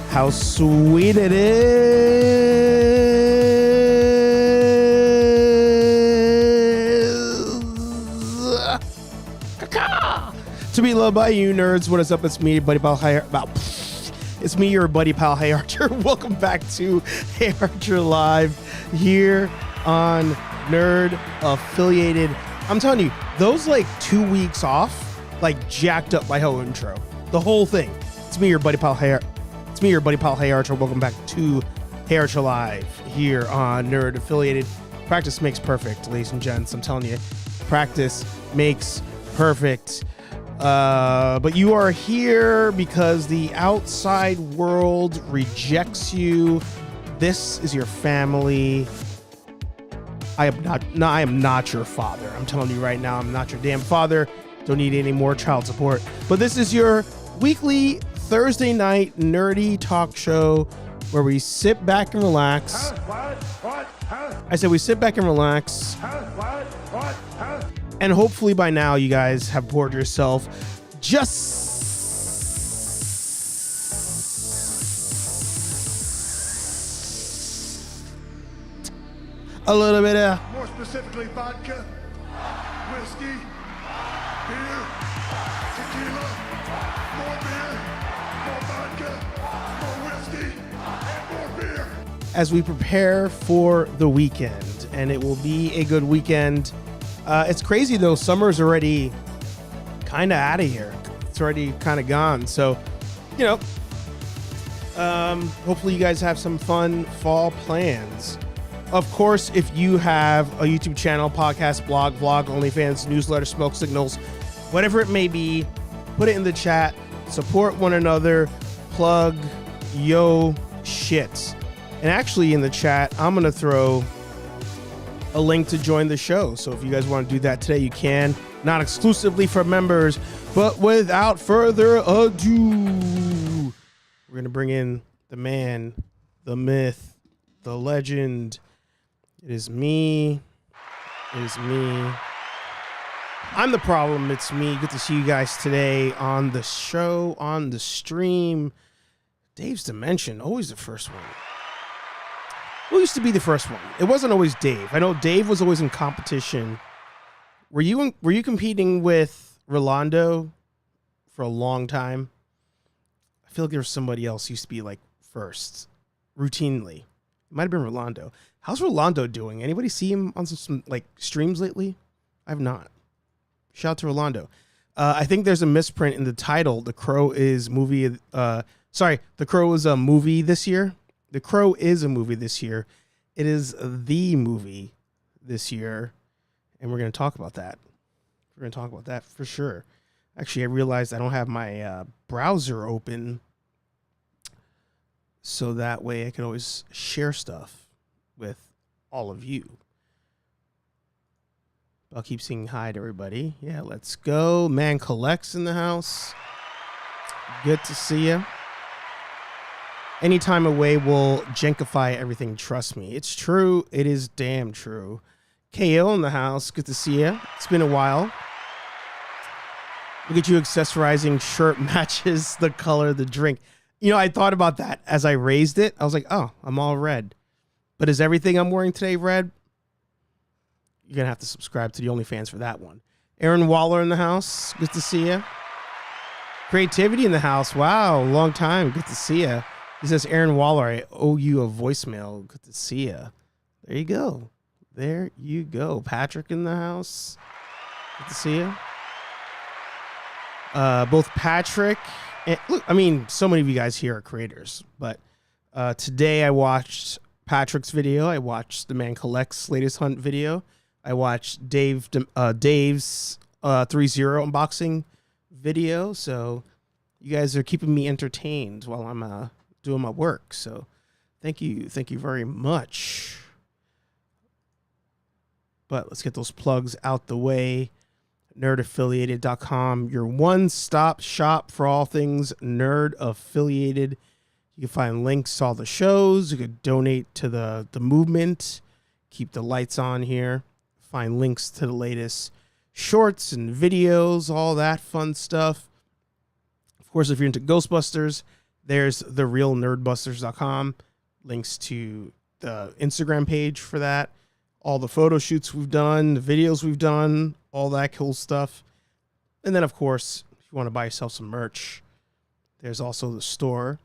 how sweet it is to be loved by you nerds. What is up? It's me, buddy pal. It's me, your buddy pal, HeyArcher. Welcome back to HeyArcher Live here on Nerd Affiliated. I'm telling you, those like 2 weeks off, like jacked up my whole intro, the whole thing. It's me, your buddy pal, HeyArcher. Welcome back to HeyArcher Live here on Nerd Affiliated. Practice makes perfect, ladies and gents. I'm telling you, practice makes perfect. But you are here because the outside world rejects you. This is your family. I am not your father. I'm telling you right now, I'm not your damn father. Don't need any more child support. But this is your weekly Thursday night nerdy talk show where we sit back and relax. I said we sit back and relax. And hopefully by now you guys have poured yourself just a little bit of, more specifically, vodka, whiskey, beer, tequila, more beer, more vodka, more whiskey, and more beer. as we prepare for the weekend, and it will be a good weekend. It's crazy though, summer's already kind of out of here. It's already kind of gone. So, you know, hopefully you guys have some fun fall plans. Of course, if you have a YouTube channel, podcast, blog, vlog, OnlyFans, newsletter, smoke signals, whatever it may be, put it in the chat. Support one another. Plug yo shit. And actually in the chat, I'm going to throw a link to join the show. So if you guys want to do that today, you can. Not exclusively for members, but without further ado, we're going to bring in the man, the myth, the legend. It is me. It is me. I'm the problem. It's me. Good to see you guys today on the show, on the stream. DavesDimension, always the first one. Who used to be the first one? It wasn't always Dave. I know Dave was always in competition. Were you competing with Rolando for a long time? I feel like there was somebody else who used to be like first, routinely. It might have been Rolando. How's Rolando doing? Anybody see him on some like streams lately? I have not. Shout out to Rolando. I think there's a misprint in the title. The Crow is movie. The Crow is a movie this year. The Crow is a movie this year. It is the movie this year. And we're going to talk about that. We're going to talk about that for sure. Actually, I realized I don't have my browser open. So that way I can always share stuff with all of you. I'll keep saying hi to everybody. Yeah, let's go. Man Collects in the house. Good to see you. Anytime away will jankify everything. Trust me. It's true. It is damn true. KO in the house. Good to see you. It's been a while. Look at you accessorizing shirt matches the color of the drink. You know, I thought about that as I raised it. I was like, oh, I'm all red. But is everything I'm wearing today red? You're going to have to subscribe to the OnlyFans for that one. Aaron Waller in the house. Good to see you. Creativity in the house. Wow, long time. Good to see you. He says, Aaron Waller, I owe you a voicemail. Good to see you. There you go. There you go. Patrick in the house. Good to see you. Both Patrick and look, I mean, so many of you guys here are creators, but today I watched Patrick's video. I watched the Man Collects latest hunt video. I watched Dave's 3-0 unboxing video. So you guys are keeping me entertained while I'm doing my work. So thank you very much. But let's get those plugs out the way. Nerdaffiliated.com, your one-stop shop for all things nerd affiliated. You can find links to all the shows. You could donate to the movement. Keep the lights on here. Find links to the latest shorts and videos, all that fun stuff. Of course, if you're into Ghostbusters, There's therealnerdbusters.com, links to the Instagram page for that, all the photo shoots we've done, the videos we've done, all that cool stuff. And then, of course, if you want to buy yourself some merch, there's also the store.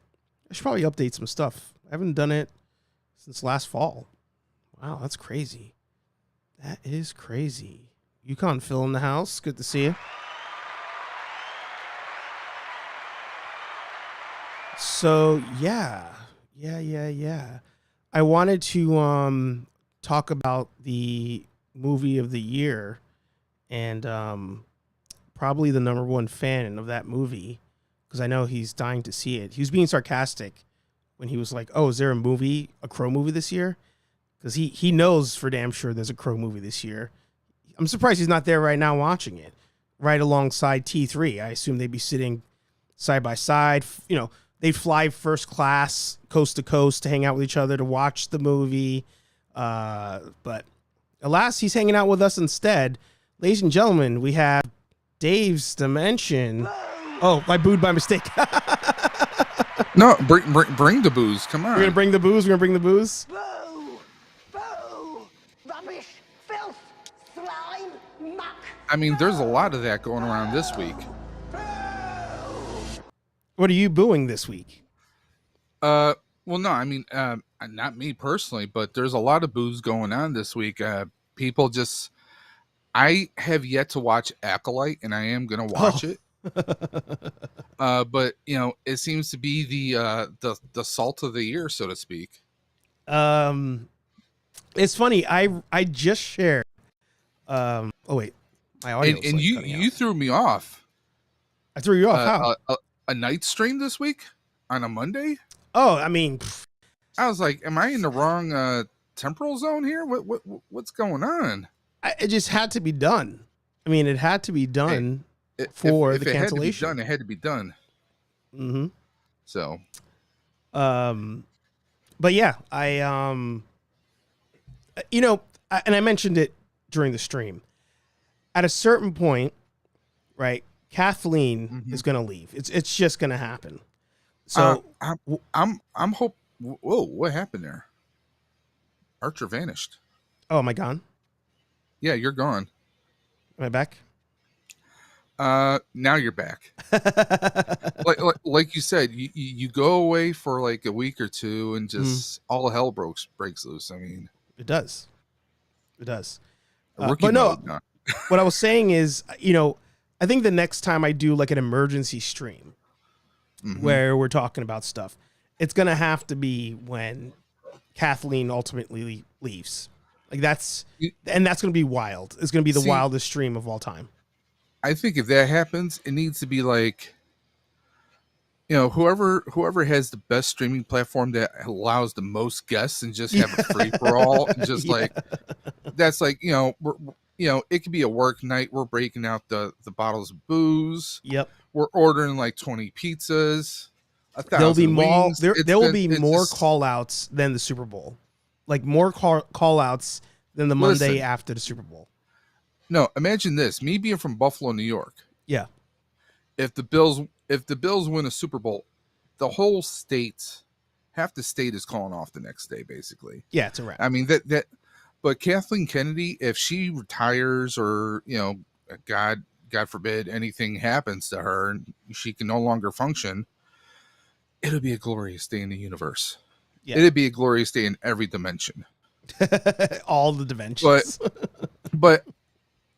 I should probably update some stuff. I haven't done it since last fall. Wow, that's crazy. That is crazy. Yukon Phil in the house. Good to see you. So, yeah. I wanted to talk about the movie of the year and probably the number one fan of that movie, because I know he's dying to see it. He was being sarcastic when he was like, oh, is there a Crow movie this year? Because he knows for damn sure there's a Crow movie this year. I'm surprised he's not there right now watching it, right alongside T3. I assume they'd be sitting side by side. You know, they'd fly first class, coast to coast, to hang out with each other to watch the movie. But alas, he's hanging out with us instead. Ladies and gentlemen, we have Dave's Dimension. Oh, I booed by mistake. No, bring the booze. Come on. We're gonna bring the booze. Boo! Boo! Rubbish! Filth! Slime! Muck! I mean, there's a lot of that going around this week. What are you booing this week? Well, no, I mean, not me personally, but there's a lot of booze going on this week. People just, I have yet to watch Acolyte, and I am gonna watch it. But you know, it seems to be the salt of the year, so to speak. It's funny. I just shared. Oh wait, my audio. And you threw me off. I threw you off. How? A night stream this week on a Monday? Oh, I mean, I was like, am I in the wrong temporal zone here? What's going on? It just had to be done. I mean, it had to be done for the cancellation. It had to be done. Mm-hmm. So, but yeah, I you know, and I mentioned it during the stream. At a certain point, right, Kathleen is going to leave. It's just going to happen. So I'm hope. Whoa, what happened there? Archer vanished. Oh, am I gone? Yeah, you're gone. Am I back? Now you're back. like you said, you go away for like a week or two, and just all hell breaks loose. I mean, it does. But no, what I was saying is, you know, I think the next time I do like an emergency stream where we're talking about stuff, it's gonna have to be when Kathleen ultimately leaves. Like that's gonna be wild. It's gonna be the wildest stream of all time. I think if that happens, it needs to be like, you know, whoever has the best streaming platform that allows the most guests, and just have a free for all, and just like that's like, you know, it could be a work night. We're breaking out the bottles of booze. Yep. We're ordering like 20 pizzas. There'll be more. Wings. There will be more call outs than the Super Bowl. Like more call outs than the Monday after the Super Bowl. No, imagine this. Me being from Buffalo, New York. Yeah. If the Bills win a Super Bowl, the whole state, half the state is calling off the next day, basically. Yeah, it's a wrap. I mean but Kathleen Kennedy, if she retires, or, you know, God forbid anything happens to her and she can no longer function, it'll be a glorious day in the universe. Yeah. It'd be a glorious day in every dimension. All the dimensions. But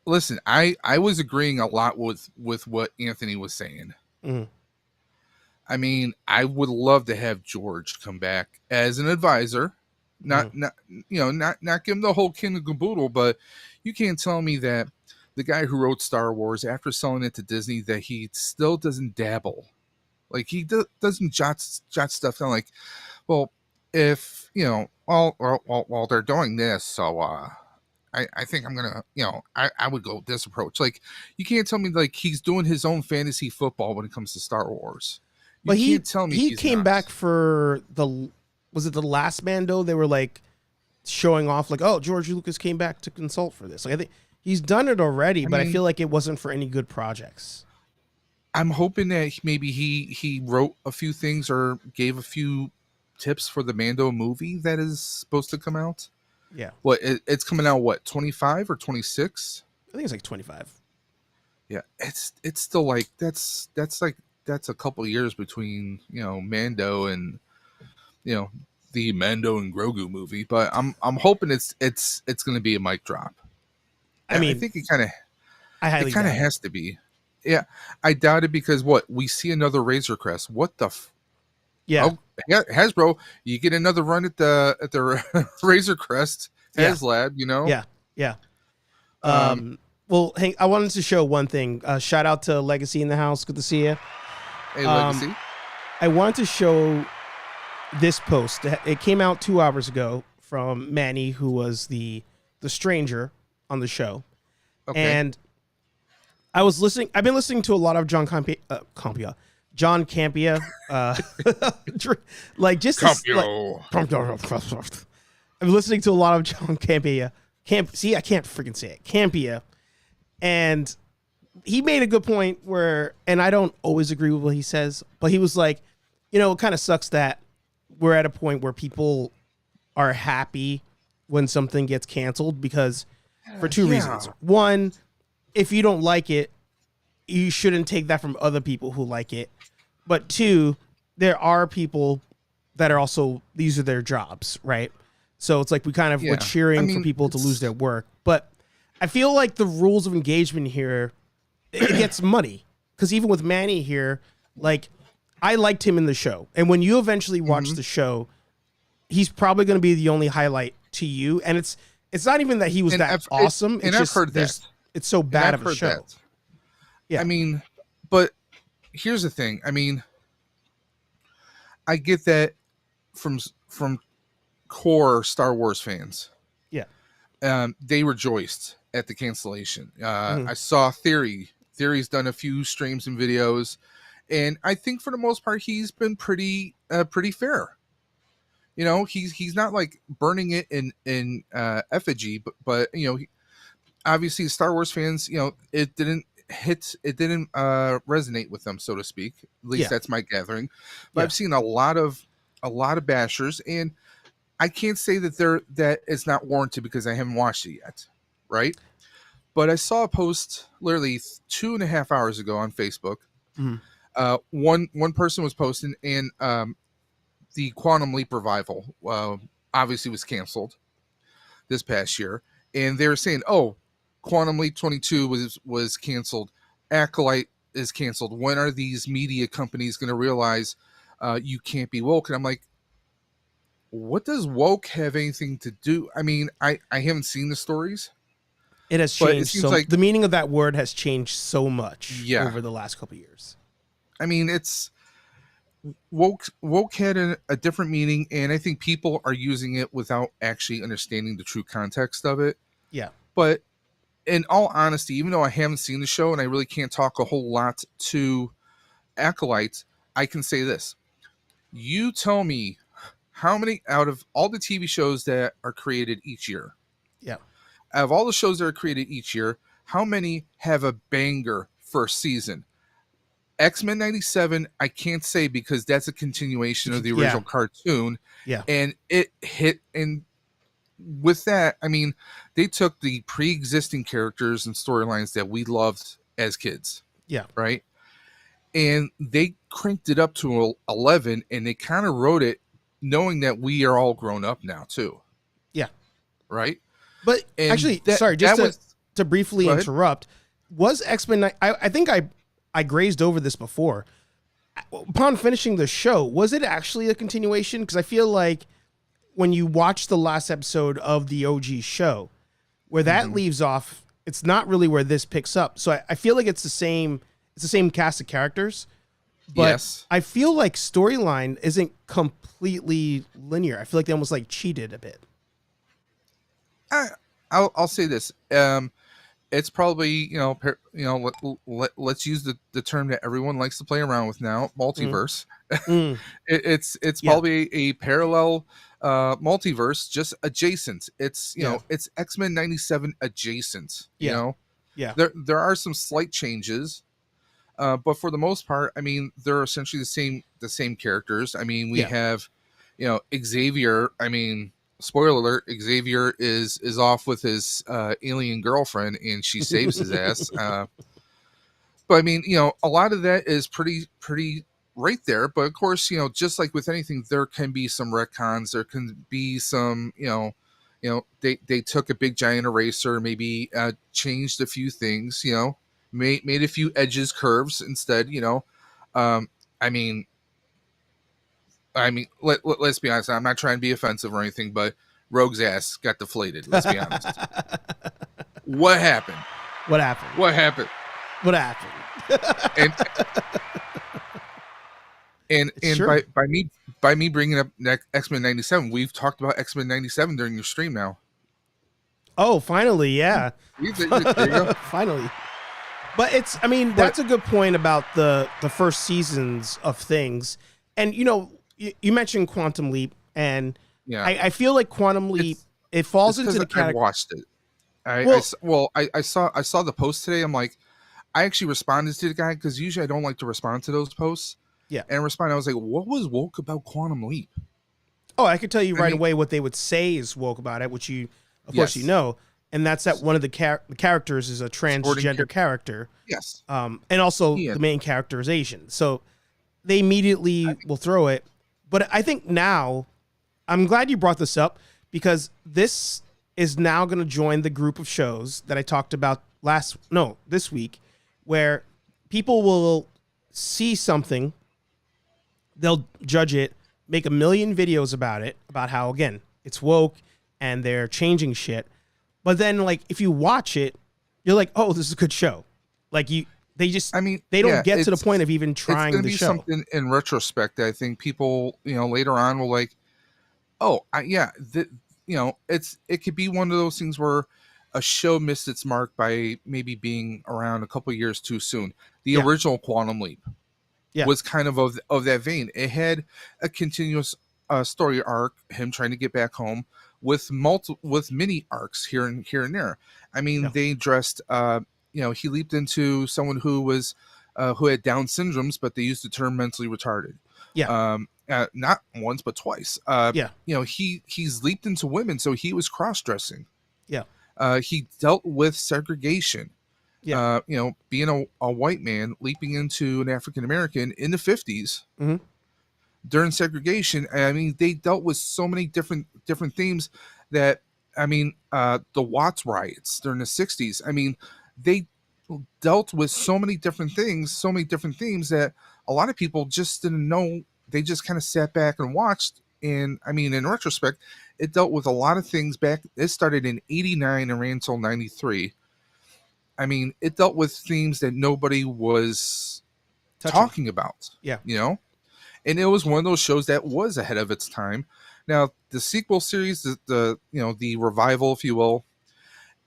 listen, I was agreeing a lot with what Anthony was saying. I mean, I would love to have George come back as an advisor, not give him the whole king of caboodle, but you can't tell me that the guy who wrote Star Wars, after selling it to Disney, that he still doesn't dabble. Like he doesn't jot stuff down. Like, well, if, you know, while they're doing this, so I think I'm gonna, you know, I would go this approach. Like, you can't tell me like he's doing his own fantasy football when it comes to Star Wars. But he came back for was it the last Mando? They were like showing off like, oh, George Lucas came back to consult for this. Like, I think he's done it already, but I feel like it wasn't for any good projects. I'm hoping that maybe he wrote a few things or gave a few tips for the Mando movie that is supposed to come out. Yeah. What it's coming out? What 25 or 26? I think it's like 25. Yeah, it's still like that's a couple years between Mando and the Mando and Grogu movie. But I'm hoping it's going to be a mic drop. I mean, I think it kind of doubt it. has to be. Yeah, I doubt it because what we see another Razor Crest. What the? Yeah. Oh, Hasbro, you get another run at the Razor Crest HasLab. Yeah. Well, Hank, I wanted to show one thing. Shout out to Legacy in the house. Good to see you. Hey, Legacy. I wanted to show this post. It came out 2 hours ago from Manny, who was the stranger on the show. Okay. And I've been listening to a lot of John Campia. Like just I'm listening to a lot of John Campia. See, I can't freaking say it. Campia. And he made a good point and I don't always agree with what he says, but he was like, it kind of sucks that we're at a point where people are happy when something gets canceled because for two reasons. One, if you don't like it, you shouldn't take that from other people who like it. But two, there are people that are also, these are their jobs, right? So it's like we're cheering for people to lose their work. But I feel like the rules of engagement here, it gets muddy. Because even with Manny here, like, I liked him in the show. And when you eventually watch the show, he's probably going to be the only highlight to you. And it's not even that he was awesome. And I've heard that. It's so bad of a show. That. Yeah. I mean, but here's the thing. I mean, I get that from core Star Wars fans. Yeah. They rejoiced at the cancellation. I saw Theory's done a few streams and videos, and I think for the most part he's been pretty fair. He's not like burning it in effigy, but obviously Star Wars fans, it didn't resonate with them, so to speak. At least that's my gathering. But I've seen a lot of bashers, and I can't say that it's not warranted because I haven't watched it yet, right? But I saw a post literally 2.5 hours ago on Facebook. One person was posting, and the Quantum Leap revival obviously was canceled this past year, and they were saying, "Oh, Quantum Leap 22 was canceled. Acolyte is canceled. When are these media companies going to realize you can't be woke?" And I'm like, what does woke have anything to do? I mean, I haven't seen the stories. It has changed. The meaning of that word has changed so much over the last couple of years. I mean, it's woke had a different meaning, and I think people are using it without actually understanding the true context of it. Yeah. But in all honesty, even though I haven't seen the show and I really can't talk a whole lot to Acolyte, I can say this. You tell me how many out of all the TV shows that are created each year, out of all the shows that are created each year, how many have a banger first season? X-Men 97, I can't say because that's a continuation of the original cartoon. Yeah. And it hit, and with that, I mean, they took the pre-existing characters and storylines that we loved as kids. Yeah. Right? And they cranked it up to 11, and they kind of wrote it knowing that we are all grown up now too. Yeah. Right? But and actually, to briefly interrupt, was X-Men, I think I grazed over this before. Upon finishing the show, was it actually a continuation? Because I feel like when you watch the last episode of the OG show, where that leaves off, it's not really where this picks up. So I feel like it's the same cast of characters. But I feel like storyline isn't completely linear. I feel like they almost like cheated a bit. I'll say this. It's probably, let's use the term that everyone likes to play around with now, multiverse. It's probably a parallel multiverse, just adjacent. It's it's X-Men 97 adjacent. You know, there are some slight changes. But for the most part, I mean, they're essentially the same characters. I mean, we have, Xavier. I mean, spoiler alert: Xavier is off with his alien girlfriend, and she saves his ass. But I mean, a lot of that is pretty right there. But of course, just like with anything, there can be some retcons. There can be some, they took a big giant eraser, maybe changed a few things, made a few edges curves instead. I mean, let's be honest. I'm not trying to be offensive or anything, but Rogue's ass got deflated. Let's be honest. What happened? What happened? What happened? What happened? And Sure. by me bringing up X-Men 97, we've talked about X-Men 97 during your stream now. Oh, finally, yeah. There you go. Finally. But that's a good point about the first seasons of things. And you mentioned Quantum Leap, and Yeah. I feel like Quantum Leap it falls into the I category. watched it. I saw the post today. I'm like, I actually responded to the guy because usually I don't like to respond to those posts. Yeah. And I was like, what was woke about Quantum Leap? Oh, I could tell you away what they would say is woke about it, which you, of course, and that's that one of the characters is a transgender character. Yes. And also the main character is Asian. So they immediately will throw it. But I think now, I'm glad you brought this up because this is now going to join the group of shows that I talked about this week, where people will see something, they'll judge it, make a million videos about it, about how, again, it's woke and they're changing shit. But then, like, if you watch it, you're like, oh, this is a good show. Like, they don't get to the point of even trying the show. It's going to be something in retrospect that I think people, later on will like, oh, it could be one of those things where a show missed its mark by maybe being around a couple years too soon. The original Quantum Leap was kind of that vein. It had a continuous story arc, him trying to get back home, with mini arcs here and there. I mean, they addressed, he leaped into someone who was who had Down syndromes, but they used the term mentally retarded. Yeah. Not once but twice. He's leaped into women, so he was cross-dressing. Yeah. He dealt with segregation. Yeah. Being a white man leaping into an African American in the 50s mm-hmm. during segregation. I mean, they dealt with so many different themes that, the Watts riots during the 60s. I mean, they dealt with so many different things, so many different themes that a lot of people just didn't know. They just kind of sat back and watched. And in retrospect, it dealt with a lot of things back. It started in 89 and ran until 93. It dealt with themes that nobody was talking about. Yeah. And it was one of those shows that was ahead of its time. Now, the sequel series, the revival, if you will,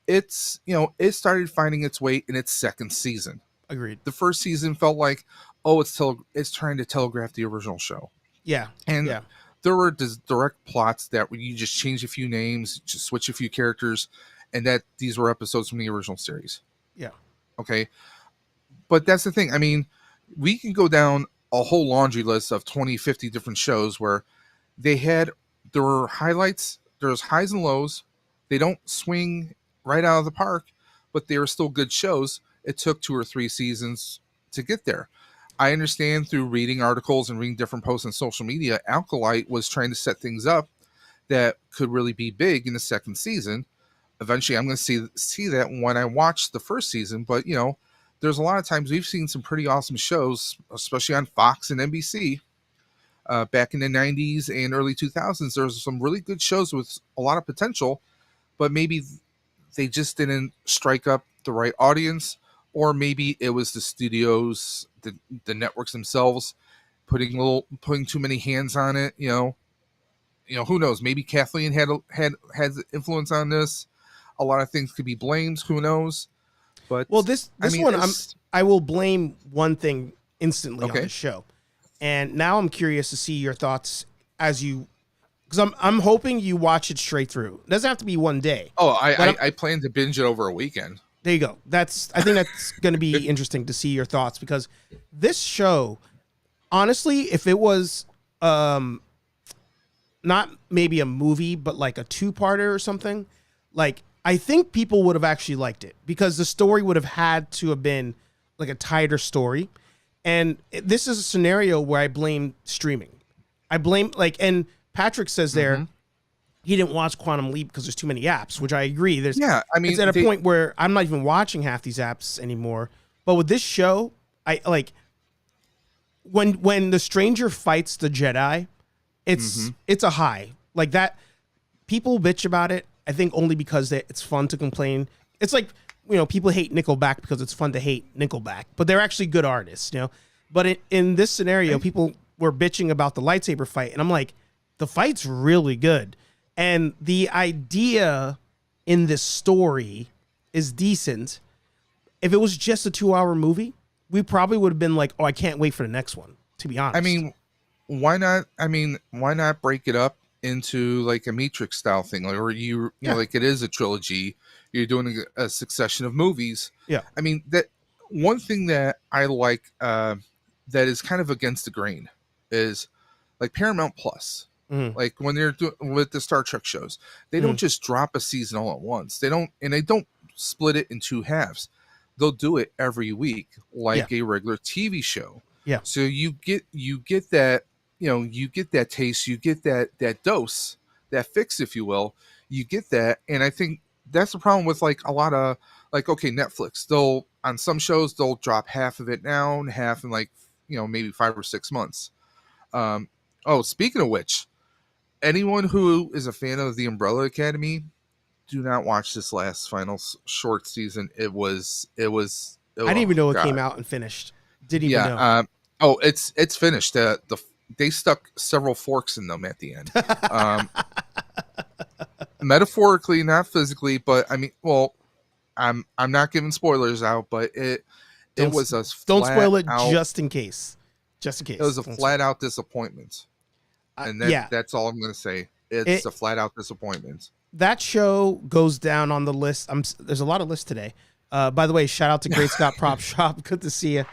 it started finding its way in its second season. Agreed. The first season felt like, it's trying to telegraph the original show. Yeah. And there were direct plots that you just change a few names, just switch a few characters, and that these were episodes from the original series. Yeah. Okay. But that's the thing. We can go down a whole laundry list of 20, 50 different shows where there were highlights, there's highs and lows. They don't swing right out of the park, but they were still good shows. It took 2 or 3 seasons to get there. I understand through reading articles and reading different posts on social media, Acolyte was trying to set things up that could really be big in the second season. Eventually, I'm going to see that when I watch the first season. But, there's a lot of times we've seen some pretty awesome shows, especially on Fox and NBC. Back in the 90s and early 2000s, there was some really good shows with a lot of potential, but maybe they just didn't strike up the right audience, or maybe it was the studios, the networks themselves putting too many hands on it. Who knows? Maybe Kathleen had influence on this. A lot of things could be blamed. Who knows? But this one, I will blame one thing instantly on the show, and now I'm curious to see your thoughts because I'm hoping you watch it straight through. It doesn't have to be one day. Oh, I plan to binge it over a weekend. There you go. I think that's going to be interesting to see your thoughts, because this show, honestly, if it was not maybe a movie, but like a 2-parter or something, like I think people would have actually liked it, because the story would have had to have been like a tighter story. And this is a scenario where I blame streaming. I blame and Patrick says there, he didn't watch Quantum Leap because there's too many apps, which I agree. It's at a point where I'm not even watching half these apps anymore. But with this show, I like when the stranger fights the Jedi, it's a high. Like that, people bitch about it, I think only because it's fun to complain. It's like, people hate Nickelback because it's fun to hate Nickelback, but they're actually good artists, But in this scenario, people were bitching about the lightsaber fight, and I'm like, the fight's really good. And the idea in this story is decent. If it was just a 2-hour movie, we probably would have been like, oh, I can't wait for the next one, to be honest. I mean, why not? Why not break it up into like a Matrix style thing? Or you know, like it is a trilogy. You're doing a succession of movies. Yeah. I mean, that one thing that I like that is kind of against the grain is like Paramount Plus. Like when they're doing with the Star Trek shows, they don't just drop a season all at once. They don't split it in 2 halves. They'll do it every week, like a regular TV show. Yeah. So you get that, you get that taste, you get that dose, that fix, if you will. You get that, and I think that's the problem with like a lot of like, okay, Netflix. They'll on some shows they'll drop half of it now and half in like maybe 5 or 6 months. Oh, speaking of which, anyone who is a fan of the Umbrella Academy, do not watch this last final short season. It was. I didn't even know it came out and finished. Didn't even know. It's finished. They stuck several forks in them at the end. Metaphorically, not physically, but I mean, well, I'm not giving spoilers out, but it was a don't spoil it just in case. Just in case. It was a flat out disappointment. And that's all I'm going to say. It's a flat out disappointment. That show goes down on the list. There's a lot of lists today. By the way, shout out to Great Scott Prop Shop. Good to see you.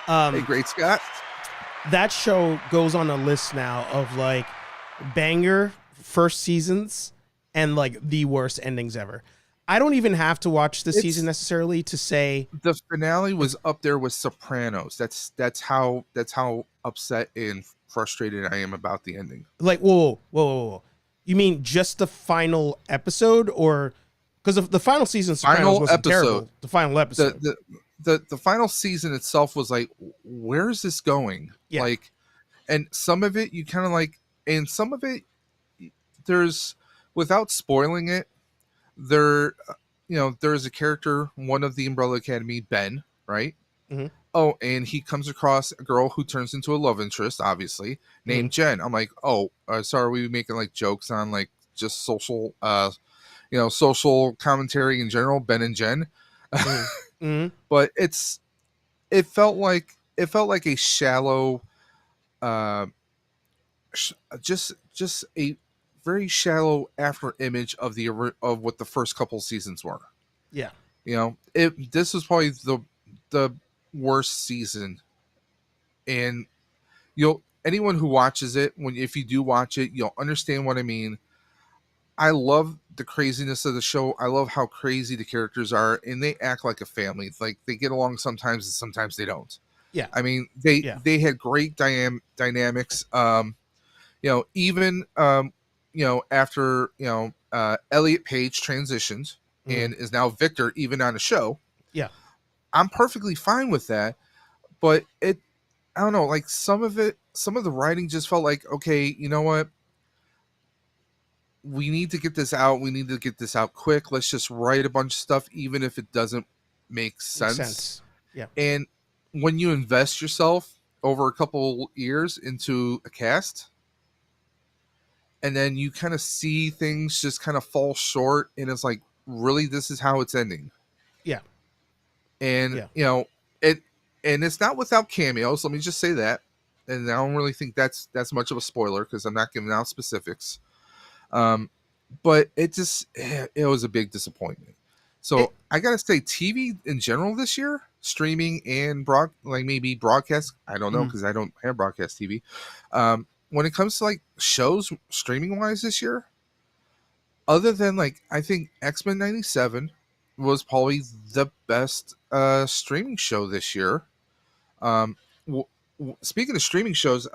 Hey, Great Scott. That show goes on a list now of like banger first seasons and like the worst endings ever. I don't even have to watch this season necessarily to say the finale was up there with Sopranos. That's how upset and frustrated I am about the ending. Like, whoa. You mean just the final episode, or because the final season of Sopranos wasn't terrible? The final episode. The final season itself was like, where is this going? Yeah. Like, and some of it you kind of like, and some of it there's, without spoiling it, there's a character, one of the Umbrella Academy, Ben, right? Mm-hmm. Oh, and he comes across a girl who turns into a love interest, obviously, named Jen. I'm like, so are we making like jokes on like just social, social commentary in general, Ben and Jen? But it felt like a shallow, just a very shallow after image of what the first couple seasons were. Yeah. This was probably the worst season, and anyone who watches it, if you do watch it, you'll understand what I mean. I love the craziness of the show. I love how crazy the characters are, and they act like a family. Like they get along sometimes, and sometimes they don't. Yeah. I mean, they had great dynamics. Even after Elliot Page transitioned and is now Victor, even on a show. Yeah. I'm perfectly fine with that, but I don't know, like some of the writing just felt like, okay, you know what? We need to get this out. We need to get this out quick. Let's just write a bunch of stuff, even if it doesn't make sense. Yeah. And when you invest yourself over a couple years into a cast, and then you kind of see things just kind of fall short, and it's like, really, this is how it's ending. Yeah. And it's not without cameos. Let me just say that. And I don't really think that's much of a spoiler because I'm not giving out specifics. But it was a big disappointment. So I gotta say, TV in general this year, streaming and maybe broadcast. I don't know because I don't have broadcast TV. When it comes to like shows streaming wise this year, other than like I think X-Men '97 was probably the best streaming show this year. Speaking of streaming shows,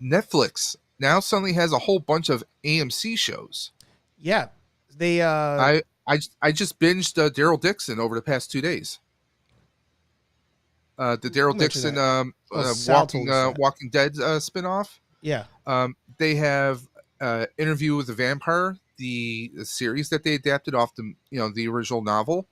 Netflix now suddenly has a whole bunch of AMC shows. Yeah, they. I just binged Daryl Dixon over the past 2 days. The Daryl Dixon Walking Dead spinoff. Yeah. They have Interview with the Vampire, the series that they adapted off the original novel.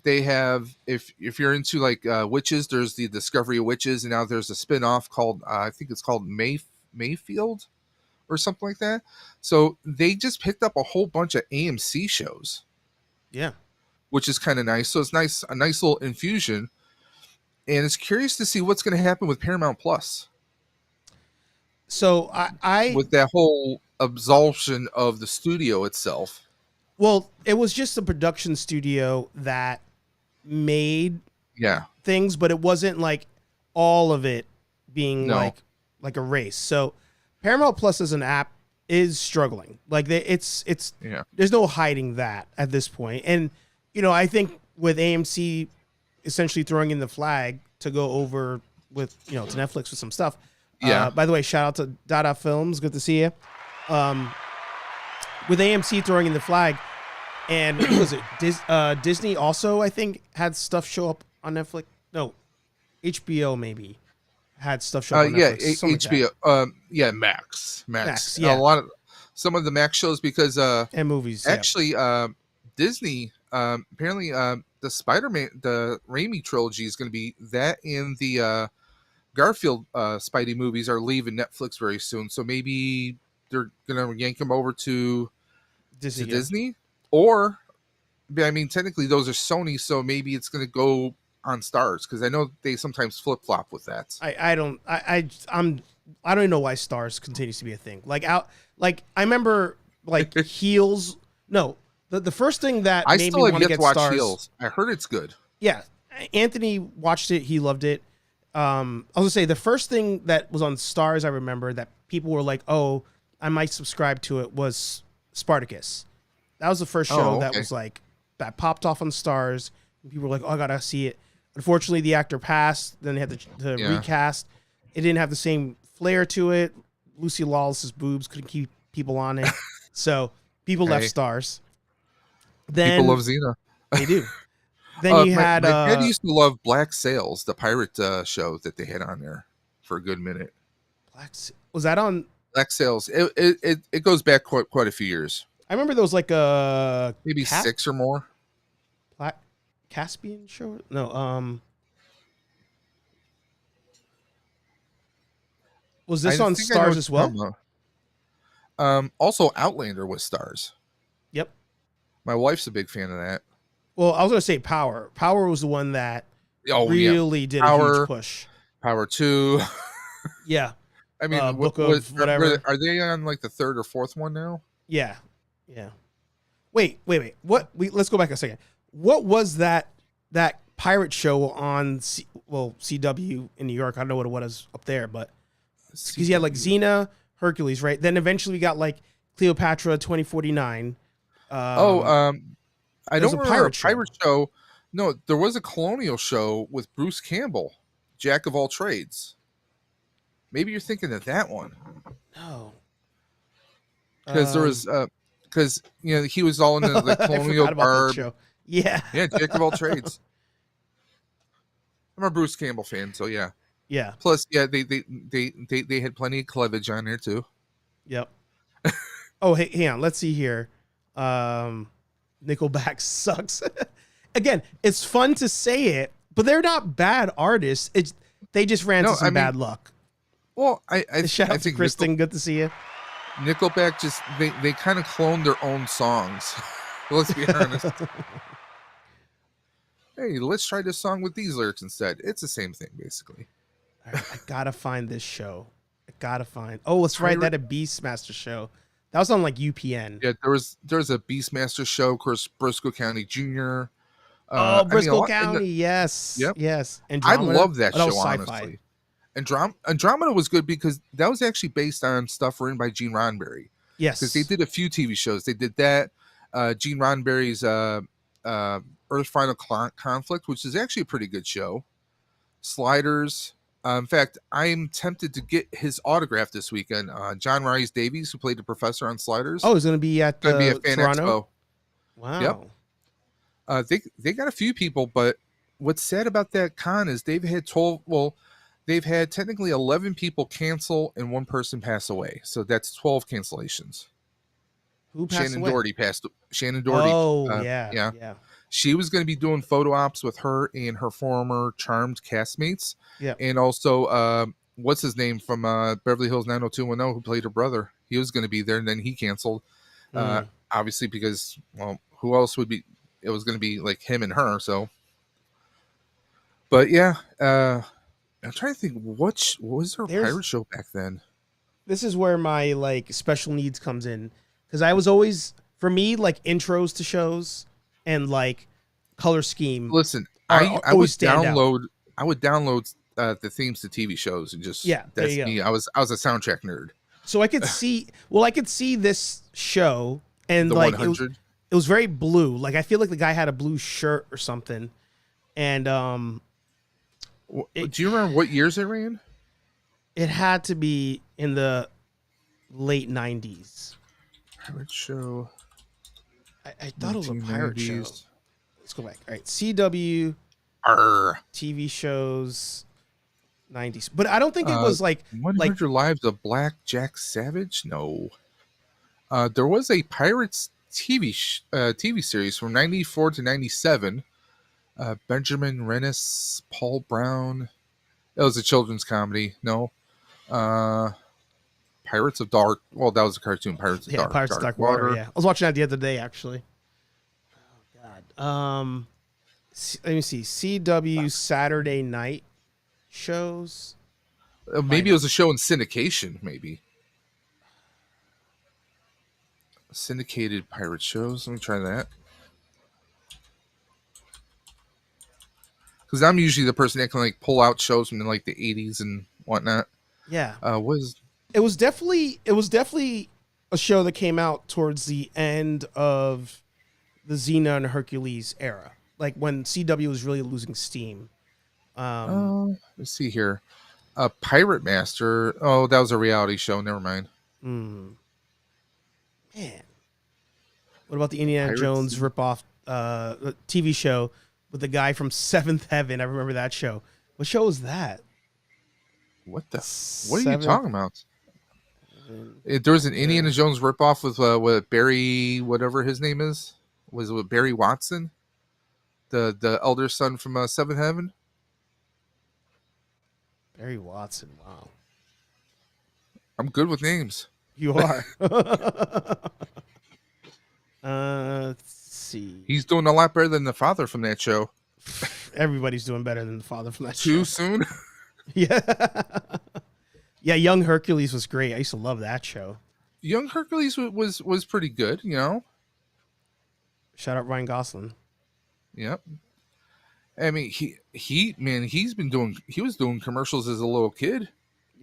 They have if you're into like witches, there's the Discovery of Witches, and now there's a spinoff called I think it's called Mayfield or something like that. So they just picked up a whole bunch of AMC shows. Yeah. Which is kind of nice. So it's a nice little infusion. And it's curious to see what's going to happen with Paramount Plus. So I with that whole absolution of the studio itself. Well, it was just a production studio that made things, but it wasn't like all of it being like a race. So Paramount Plus as an app is struggling. Like it's there's no hiding that at this point. And I think with AMC essentially throwing in the flag to go over with to Netflix with some stuff. Yeah. By the way, shout out to Dada Films. Good to see you. With AMC throwing in the flag, and what was it Disney also I think had stuff show up on Netflix. No, HBO maybe had stuff show up on Netflix. HBO. Max. Yeah. Some of the Max shows because and movies. Actually, Disney apparently the Spider-Man, the Raimi trilogy is going to be that, and the Garfield Spidey movies are leaving Netflix very soon. So maybe they're going to yank them over to Disney. Or, I mean, technically those are Sony, so maybe it's going to go on Stars, because I know they sometimes flip flop with that. I don't even know why Stars continues to be a thing. I remember Heels. No, the first thing that made me want to get Stars. Heels. I heard it's good. Yeah, Anthony watched it. He loved it. I was gonna say the first thing that was on Stars I remember that people were like, "Oh, I might subscribe to it," was Spartacus. That was the first show that was that popped off on Stars. And people were like, "Oh, I gotta see it." Unfortunately, the actor passed. Then they had to recast. It didn't have the same flair to it. Lucy Lawless's boobs couldn't keep people on it, so people left Stars. Then people love Xena. They do. Then you had. My dad used to love Black Sails, the pirate show that they had on there for a good minute. Was that on Black Sails? It goes back quite a few years. I remember there was like a maybe 6 or more. Black Caspian show? No, was this on Stars as well? Also Outlander was Stars. Yep. My wife's a big fan of that. Well, I was going to say Power. Power was the one that really did a huge push. Power 2. Yeah. I mean, whatever. Are they on like the 3rd or 4th one now? Yeah. Yeah. Wait. What? Let's go back a second. What was that pirate show on CW in New York? I don't know what it was up there, but because you had like Xena, Hercules, right? Then eventually we got like Cleopatra 2049. I don't remember a pirate show. No, there was a colonial show with Bruce Campbell, Jack of all trades. Maybe you're thinking of that one. No. Because there was because he was all in the colonial bar. Yeah. Yeah, Jack of all trades. I'm a Bruce Campbell fan, so yeah. Yeah. Plus, yeah, they had plenty of cleavage on there too. Yep. Oh, hey, hang on. Let's see here. Nickelback sucks. Again, it's fun to say it, but they're not bad artists. They just ran into some bad luck. Well, I shout out to Kristen. Good to see you. Nickelback just they kind of cloned their own songs. Let's be honest. Hey, let's try this song with these lyrics instead. It's the same thing, basically. All right, I gotta find this show. Let's write that a Beastmaster show. That was on like UPN. Yeah, there's a Beastmaster show, of course, Briscoe County Jr. Oh, I mean, a Briscoe lot, County, yes, yep. yes. I Andromeda. love that Oh, show, was sci-fi. honestly. Andromeda was good because that was actually based on stuff written by Gene Roddenberry. Yes, Because they did a few TV shows. They did that, Gene Roddenberry's Earth Final Conflict, which is actually a pretty good show. Sliders. In fact, I'm tempted to get his autograph this weekend. John Rhys Davies, who played the professor on Sliders. Oh, he's going to be at Going to be the at Fan Toronto. Expo. Wow. Yep. They got a few people, but what's sad about that con is they've had 12. Well, they've had technically 11 people cancel and one person pass away. So that's 12 cancellations. Who passed away? Shannon Doherty. Oh, yeah. She was going to be doing photo ops with her and her former Charmed castmates. Yeah. And also, what's his name from Beverly Hills 90210 who played her brother? He was going to be there, and then he canceled. Obviously, because, well, who else would be? It was going to be like him and her. So, but yeah, I'm trying to think what was there a pirate show back then? This is where my like special needs comes in, because I was always, for me, like intros to shows and like color scheme. Listen, I would download the themes to TV shows and just that's me. I was a soundtrack nerd. So I could see this show and The like 100. It was very blue. Like I feel like the guy had a blue shirt or something. And do you remember what years it ran? It had to be in the late 90s. Pirate show. I thought it was a pirate show. 1990s. Let's go back. All right, CW Arr. TV shows 90s. But I don't think it was like 100 Lives of Black Jack Savage. No. There was a Pirates TV series from 94 to 97. Benjamin Rennis, Paul Brown. That was a children's comedy. No. Pirates of Dark. Well, that was a cartoon. Pirates of Dark Water. Yeah, I was watching that the other day actually. Oh God. Let me see. CW Saturday night shows. Maybe it was a show in syndication. Maybe syndicated pirate shows. Let me try that. Because I'm usually the person that can like pull out shows from like the 80s and whatnot. Yeah. It was definitely a show that came out towards the end of the Xena and Hercules era, like when CW was really losing steam. Let's see here. Pirate Master. Oh, that was a reality show. Never mind. Man. What about the Indiana Jones ripoff TV show with the guy from Seventh Heaven? I remember that show. What show was that? What are you talking about? There was an Indiana Jones ripoff with Barry, whatever his name is. Was it with Barry Watson? The elder son from Seventh Heaven? Barry Watson. Wow. I'm good with names. You are. Let's see. He's doing a lot better than the father from that show. Everybody's doing better than the father from that show. Too soon? Yeah. Yeah, Young Hercules was great. I used to love that show. Young Hercules was pretty good, you know. Shout out Ryan Gosling. Yep. I mean, he was doing commercials as a little kid.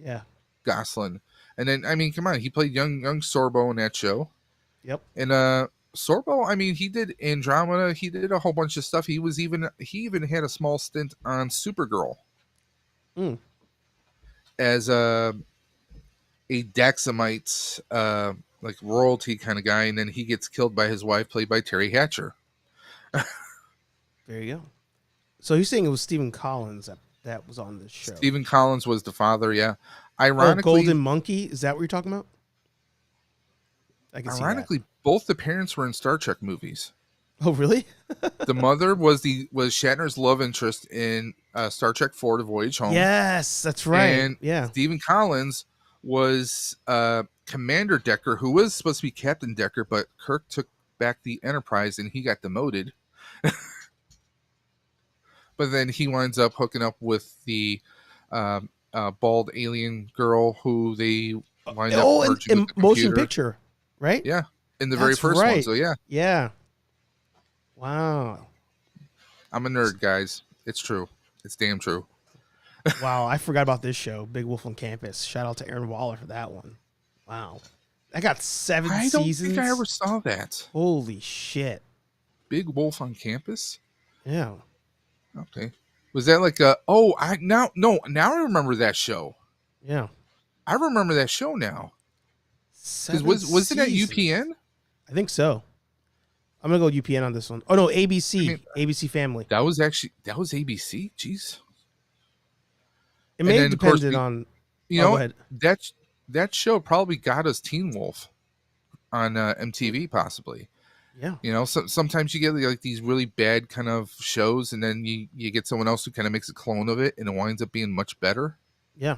Yeah. Gosling. And then, I mean, come on, he played young Sorbo in that show. Yep. And Sorbo, I mean, he did Andromeda. He did a whole bunch of stuff. He even had a small stint on Supergirl. As a Daxamite, like royalty kind of guy, and then he gets killed by his wife, played by Terry Hatcher. There you go. So you're saying it was Stephen Collins that was on this show? Stephen Collins was the father, yeah. Ironically, Golden Monkey, is that what you're talking about? I can see that. Both the parents were in Star Trek movies. Oh, really? The mother was Shatner's love interest in Star Trek IV: The Voyage Home. Yes, that's right. And yeah, Stephen Collins was Commander Decker, who was supposed to be Captain Decker, but Kirk took back the Enterprise and he got demoted. But then he winds up hooking up with the bald alien girl who they wind up merging with the motion computer. picture. right? Yeah, in the very That's first one. right. So yeah, Yeah. Wow. I'm a nerd, guys. It's true. It's damn true. Wow, I forgot about this show, Big Wolf on Campus. Shout out to Aaron Waller for that one. Wow. That got 7 I don't seasons. think I ever saw that. Holy shit. Big Wolf on Campus. Yeah. Okay. Was that like a? Oh, now I remember that show. Yeah. I remember that show now. 7 Because was it at seasons. UPN? I think so. I'm gonna go UPN on this one. Oh no, ABC. I mean, ABC Family. That was ABC. Jeez. It may then, have of course, depended on. You Go know ahead. that show probably got us Teen Wolf on MTV, possibly. Yeah. You know, sometimes you get like these really bad kind of shows, and then you get someone else who kind of makes a clone of it, and it winds up being much better. Yeah.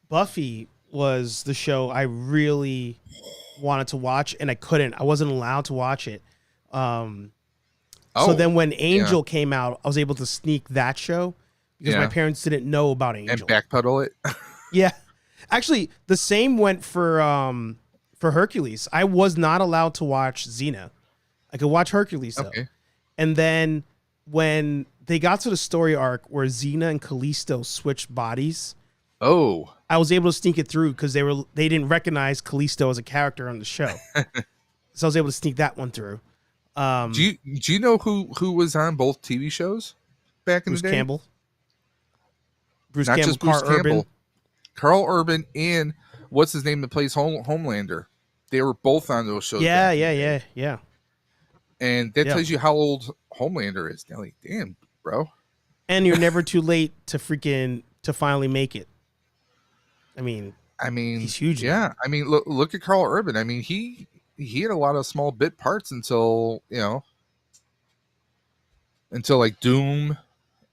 Buffy was the show I really wanted to watch, and I couldn't. I wasn't allowed to watch it. So then when Angel came out, I was able to sneak that show because my parents didn't know about Angel. And backpedal it. Yeah. Actually, the same went for Hercules. I was not allowed to watch Xena. I could watch Hercules though. Okay. And then when they got to the story arc where Xena and Callisto switched bodies, I was able to sneak it through because they didn't recognize Callisto as a character on the show. So I was able to sneak that one through. Do you know who was on both TV shows back in Bruce the day? Campbell. Bruce Not Campbell, just Bruce Carl Campbell. Urban. Carl Urban and what's his name that plays Homelander. They were both on those shows. Yeah. And that tells you how old Homelander is. Now, like, damn, bro. And you're never too late to finally make it. I mean, he's huge. Yeah. Now. I mean, look at Carl Urban. I mean, he had a lot of small bit parts until like Doom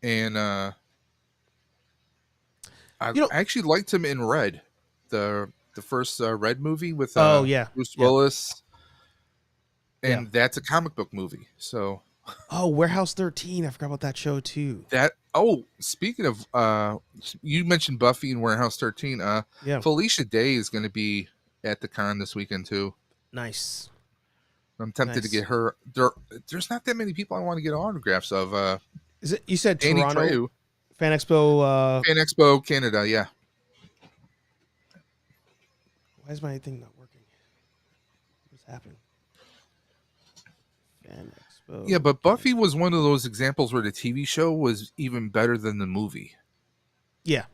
and I actually liked him in Red, the first Red movie with Bruce Willis, and that's a comic book movie. So Warehouse 13, I forgot about that show too. Speaking of you mentioned Buffy and Warehouse 13, Felicia Day is going to be at the con this weekend too. Nice. I'm tempted to get her. There's not that many people I want to get autographs of. Is it? You said Danny Toronto Trejo. Fan Expo. Fan Expo Canada. Yeah. Why is my thing not working? What's happening? Fan Expo. Yeah, but Buffy was one of those examples where the TV show was even better than the movie. Yeah.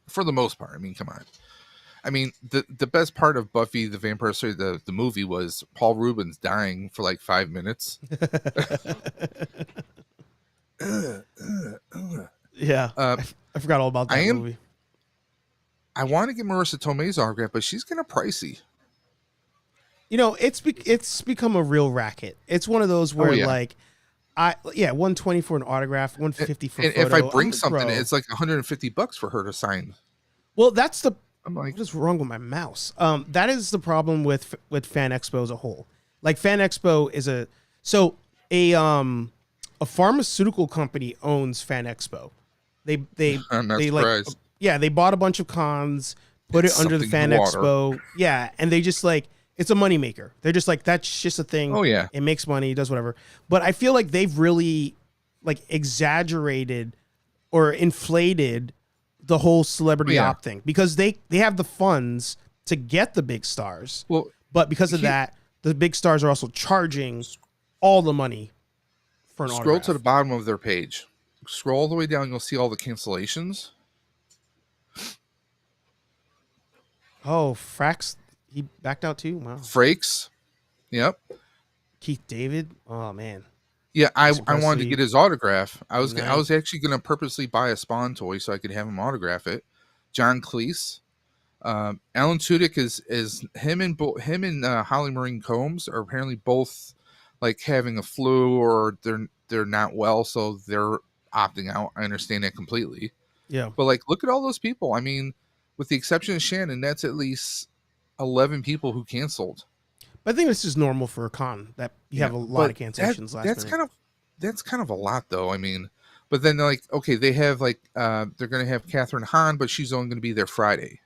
For the most part. I mean, come on. I mean, the best part of Buffy the Vampire Slayer, the movie, was Paul Rubens dying for like 5 minutes. Yeah. I forgot all about that movie. I want to get Marissa Tomei's autograph, but she's kind of pricey. You know, it's become a real racket. It's one of those where like, $120 for an autograph, $150 for a photo. And if I bring something, it's like $150 for her to sign. Well, that's the. I'm like, what is wrong with my mouse? That is the problem with Fan Expo as a whole. Like Fan Expo is a pharmaceutical company owns Fan Expo. I'm not they surprised. they bought a bunch of cons, put it under the Fan Expo. Yeah, and they just like it's a moneymaker. They're just like that's just a thing. Oh yeah, it makes money, it does whatever. But I feel like they've really like exaggerated or inflated the whole celebrity op thing because they have the funds to get the big stars. Well, but because of that, the big stars are also charging all the money for an autograph. Scroll to the bottom of their page. Scroll all the way down. You'll see all the cancellations. Oh, Frax, he backed out too. Wow. Frakes. Yep. Keith David. Oh man. Yeah, I wanted to get his autograph. I was actually going to purposely buy a Spawn toy so I could have him autograph it. John Cleese, Alan Tudyk is him and Holly Marie Combs are apparently both like having a flu or they're not well, so they're opting out. I understand that completely. Yeah, but like, look at all those people. I mean, with the exception of Shannon, that's at least 11 people who canceled. I think this is normal for a con that you have a lot of cancellations last minute. That's kind of a lot though. I mean, but then like, okay, they have like, they're going to have Catherine Hahn, but she's only going to be there Friday.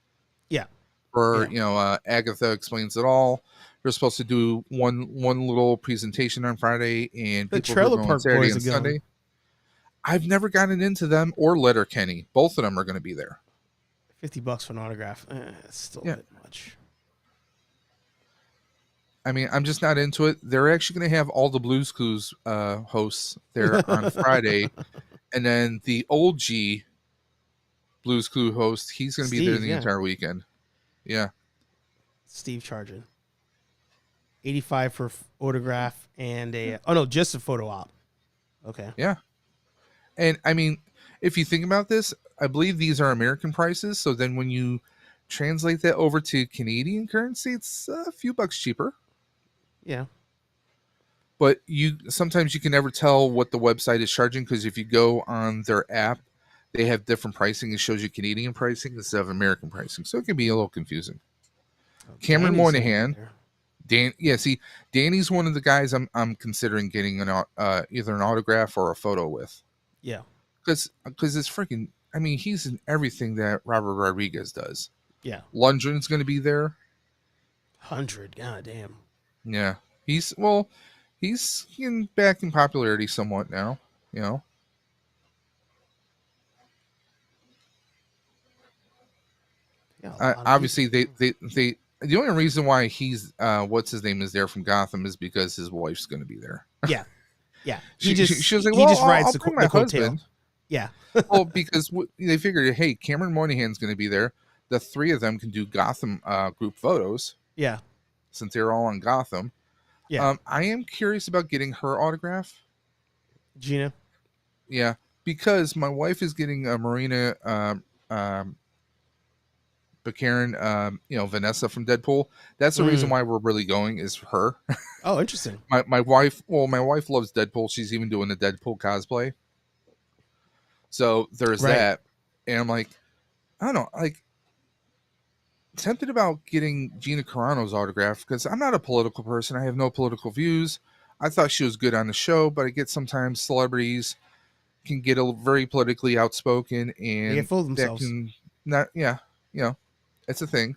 Yeah. for Yeah. Agatha Explains It All. They're supposed to do one little presentation on Friday, and The people who are Trailer going Park Saturday Boys and are going. Sunday. I've never gotten into them or Letterkenny. Both of them are going to be there. $50 for an autograph. It's still Yeah. a bit much. I mean, I'm just not into it. They're actually going to have all the Blues Clues hosts there on Friday, and then the old G Blues Clue host, he's going to be there Steve, the yeah. entire weekend. Yeah. Steve charging $85 for autograph and just a photo op. Okay. Yeah. And I mean, if you think about this, I believe these are American prices. So then when you translate that over to Canadian currency, it's a few bucks cheaper. Yeah. But sometimes you can never tell what the website is charging, because if you go on their app, they have different pricing. It shows you Canadian pricing instead of American pricing. So it can be a little confusing. Cameron Danny's gonna be Moynihan. there. Danny's one of the guys I'm considering getting either an autograph or a photo with. Yeah. Because it's freaking. I mean, he's in everything that Robert Rodriguez does. Yeah. Lundgren's going to be there. 100. God damn. Yeah, he's getting back in popularity somewhat now. Yeah, a lot of Obviously, people. they the only reason why he's what's his name is there from Gotham is because his wife's going to be there. Yeah. Yeah. She was like, he well, just rides I'll the bring my coattail. husband. Yeah. Well, because they figured, hey, Cameron Moynihan's going to be there. The three of them can do Gotham group photos. Yeah. Since they're all on Gotham. Yeah. I am curious about getting her autograph. Gina. Yeah, because my wife is getting a Marina Baccarin, Vanessa from Deadpool. That's the reason why we're really going, is her. Oh, interesting. my wife loves Deadpool. She's even doing the Deadpool cosplay. So there's that. And I'm like, I don't know, like, tempted about getting Gina Carano's autograph, because I'm not a political person. I have no political views. I thought she was good on the show, but I get sometimes celebrities can get very politically outspoken, and They fool that themselves. can not, it's a thing.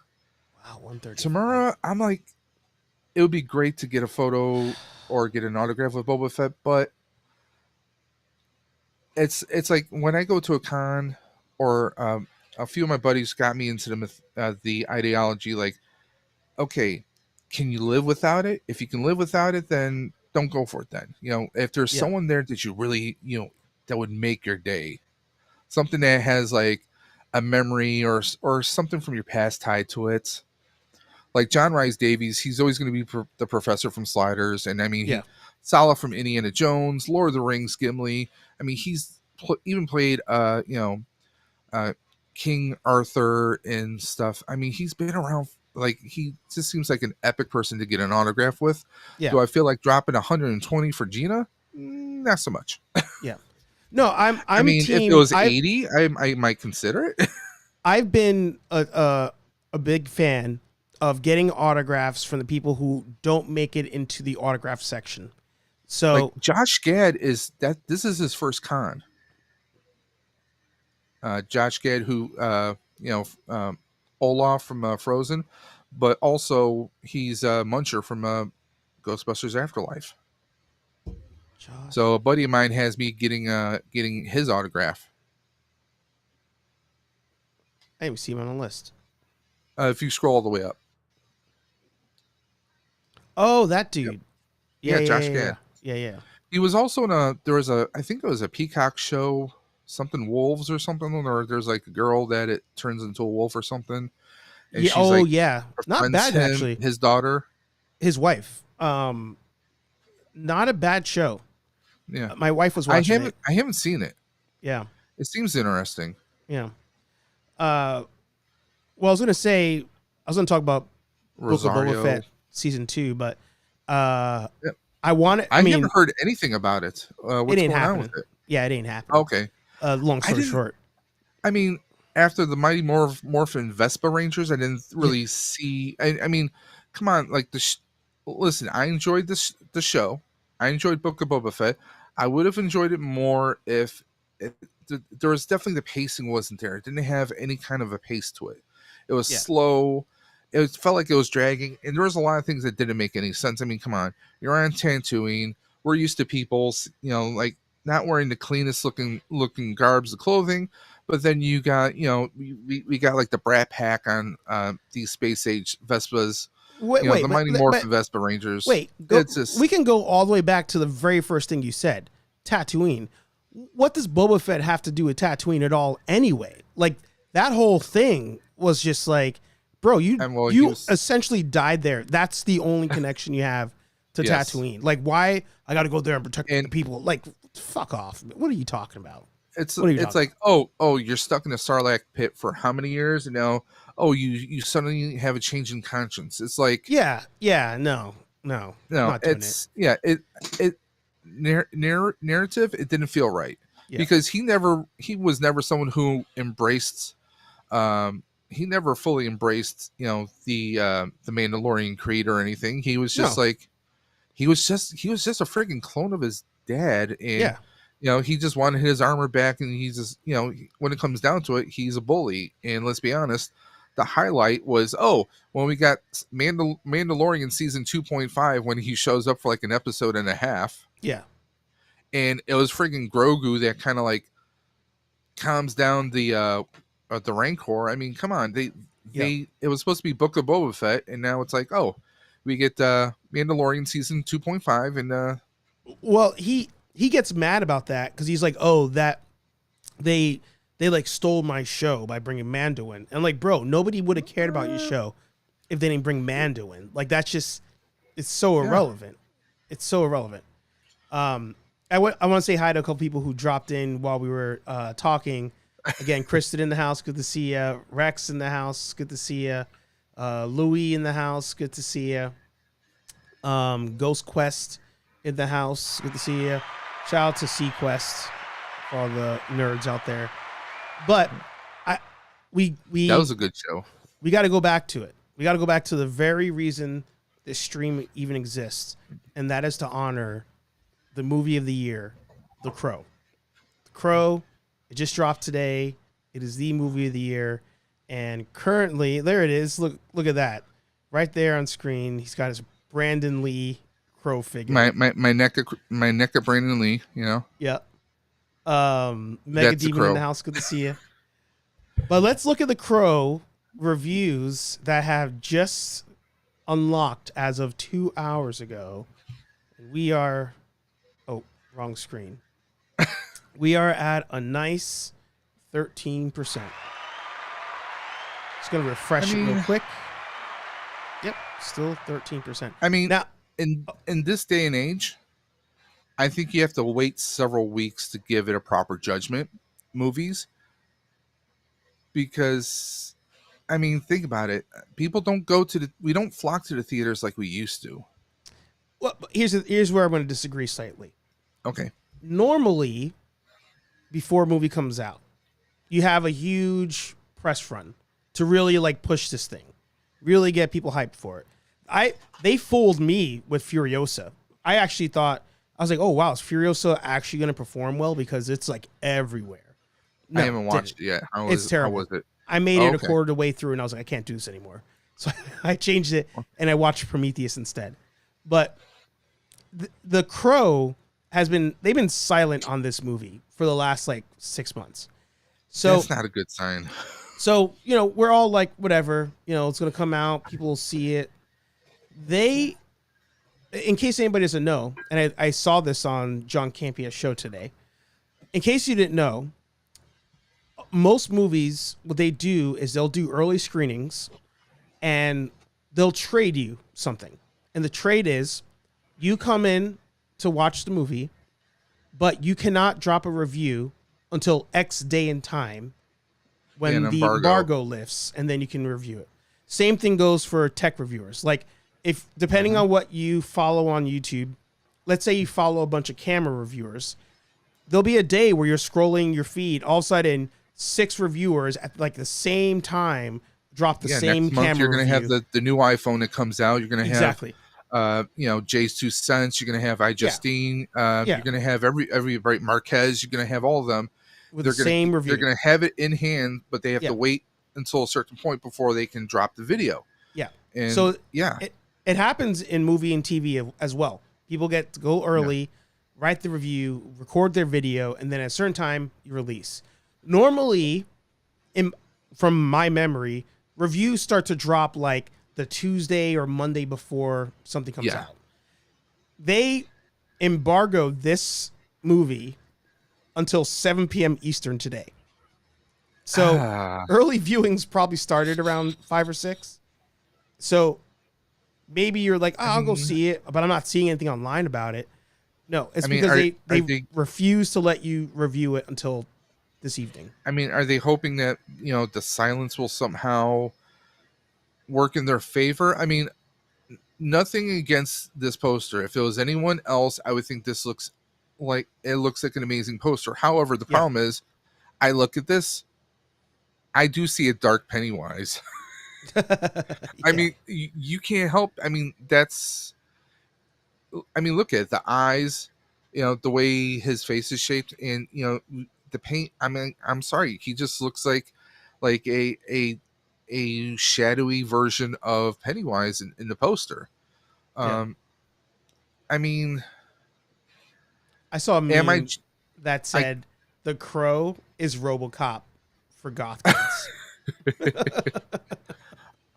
Wow, 130. Tamara, I'm like, it would be great to get a photo or get an autograph with Boba Fett, but it's like when I go to a con, or a few of my buddies got me into the ideology, like, okay, can you live without it? If you can live without it, then don't go for it then. If there's someone there that you really, that would make your day, something that has like a memory or something from your past tied to it. Like John Rhys Davies, he's always going to be the professor from Sliders. And I mean, Sala from Indiana Jones, Lord of the Rings, Gimli. I mean, he's even played, King Arthur and stuff. I mean, he's been around. Like, he just seems like an epic person to get an autograph with. Yeah. Do I feel like dropping 120 for Gina? Not so much. Yeah. No, I'm I mean, team, if it was 80, I might consider it. I've been a big fan of getting autographs from the people who don't make it into the autograph section. So like Josh Gad this is his first con. Josh Gad, who Olaf from Frozen, but also he's Muncher from Ghostbusters Afterlife. Josh. So a buddy of mine has me getting his autograph. I didn't even see him on the list. If you scroll all the way up. Oh, that dude. Yep. Yeah, Josh Gad. Yeah. He was also I think it was a Peacock show, something Wolves or something, or there's like a girl that it turns into a wolf or something. And yeah. she's like, yeah. Not bad, actually. His daughter. His wife. Not a bad show. Yeah. My wife was watching it. I haven't seen it. Yeah. It seems interesting. Yeah. Well, I was gonna talk about Rosario. Book of Boba Fett season 2, but Yep. I never heard anything about it. What's it ain't going on happening. with it? Yeah, it ain't happening. Okay. Long story short. I mean, after the Mighty Morphin Vespa Rangers, I didn't really see. I mean, come on, like listen, I enjoyed the show. I enjoyed Book of Boba Fett. I would have enjoyed it more if there was definitely the pacing wasn't there. It didn't have any kind of a pace to it. It was slow. it felt like it was dragging, and there was a lot of things that didn't make any sense. I mean, come on, you're on Tatooine. We're used to people, like not wearing the cleanest looking garbs of clothing, but then you got, we got like the Brat Pack on these space age Vespas. The Mighty Morphin Vespa Rangers. It's just, we can go all the way back to the very first thing you said, Tatooine. What does Boba Fett have to do with Tatooine at all anyway? Like, that whole thing was just like, bro, you essentially died there. That's the only connection you have to Tatooine. Like, why? I got to go there and protect the people. Like, fuck off. What are you talking about? It's like, oh, you're stuck in a Sarlacc pit for how many years? And now, you suddenly have a change in conscience. It's like, no. It's narrative. It didn't feel right because he was never someone who embraced. He never fully embraced, the Mandalorian creed or anything. He was just he was just a freaking clone of his dad, and he just wanted his armor back, and he's just, when it comes down to it, he's a bully. And let's be honest, the highlight was when we got Mandalorian season 2.5 when he shows up for like an episode and a half. Yeah, and it was freaking Grogu that kind of like calms down the Rancor. I mean, come on, it was supposed to be Book of Boba Fett, and now it's like, we get Mandalorian season 2.5, and well, he gets mad about that because he's like, that they like stole my show by bringing Mando in, and like, bro, nobody would have cared about your show if they didn't bring Mando in. Like, that's just, it's so irrelevant. It's so irrelevant. I want to say hi to a couple people who dropped in while we were talking. Again, Kristen in the house, good to see you. Rex in the house, good to see you. Louis in the house, good to see you. Ghost Quest in the house, good to see you. Shout out to Sequest for all the nerds out there. But we that was a good show. We got to go back to it. We got to go back to the very reason this stream even exists, and that is to honor the movie of the year, The Crow. The Crow. It just dropped today. It is the movie of the year. And currently, there it is. Look at that. Right there on screen. He's got his Brandon Lee Crow figure. My neck of Brandon Lee, Yeah. Mega Demon in the house. Good to see you. But let's look at the Crow reviews that have just unlocked as of 2 hours ago. We are... Oh, wrong screen. We are at a nice 13%. Just going to refresh it real quick. Yep, still 13%. I mean, now, in this day and age, I think you have to wait several weeks to give it a proper judgment, movies. Because, I mean, think about it. People don't we don't flock to the theaters like we used to. Well, here's where I'm going to disagree slightly. Okay. Normally, before a movie comes out, you have a huge press run to really like push this thing, really get people hyped for it. They fooled me with Furiosa. I actually thought, I was like, oh wow, is Furiosa actually going to perform well because it's like everywhere? No, I haven't watched it yet. It's terrible. How was it? I made it a quarter of the way through and I was like, I can't do this anymore. So I changed it and I watched Prometheus instead. But the Crow they've been silent on this movie for the last like 6 months. So that's not a good sign. So, we're all like, whatever, it's going to come out. People will see it. In case anybody doesn't know, and I saw this on John Campia's show today. In case you didn't know, most movies, what they do is they'll do early screenings and they'll trade you something. And the trade is you come in to watch the movie, but you cannot drop a review until X day and time when the embargo lifts, and then you can review it. Same thing goes for tech reviewers. Like, if depending on what you follow on YouTube, let's say you follow a bunch of camera reviewers, there'll be a day where you're scrolling your feed, all of a sudden 6 reviewers at like the same time drop the same next month camera you're going to have the new iPhone that comes out. You're going to have exactly. Jay's 2 cents. You're going to have iJustine. You're going to have every right Marquez. You're going to have all of them with the same review. They're going to have it in hand, but they have to wait until a certain point before they can drop the video. Yeah. And So yeah, it happens in movie and TV as well. People get to go early, write the review, record their video, and then at a certain time you release. Normally, from my memory, reviews start to drop like the Tuesday or Monday before something comes out. They embargoed this movie until 7 p.m. Eastern today. So early viewings probably started around 5 or 6. So maybe you're like, oh, I'll go see it, but I'm not seeing anything online about it. No, it's because they refuse to let you review it until this evening. I mean, are they hoping that, the silence will somehow work in their favor? I mean, nothing against this poster. If it was anyone else, I would think this looks like an amazing poster. However, the problem is, I look at this, I do see a dark Pennywise. I mean, you can't help. I mean, look at it, the eyes, the way his face is shaped, and the paint. I mean, I'm sorry, he just looks like a shadowy version of Pennywise in the poster. I mean, I saw a meme that said the Crow is RoboCop for goth kids.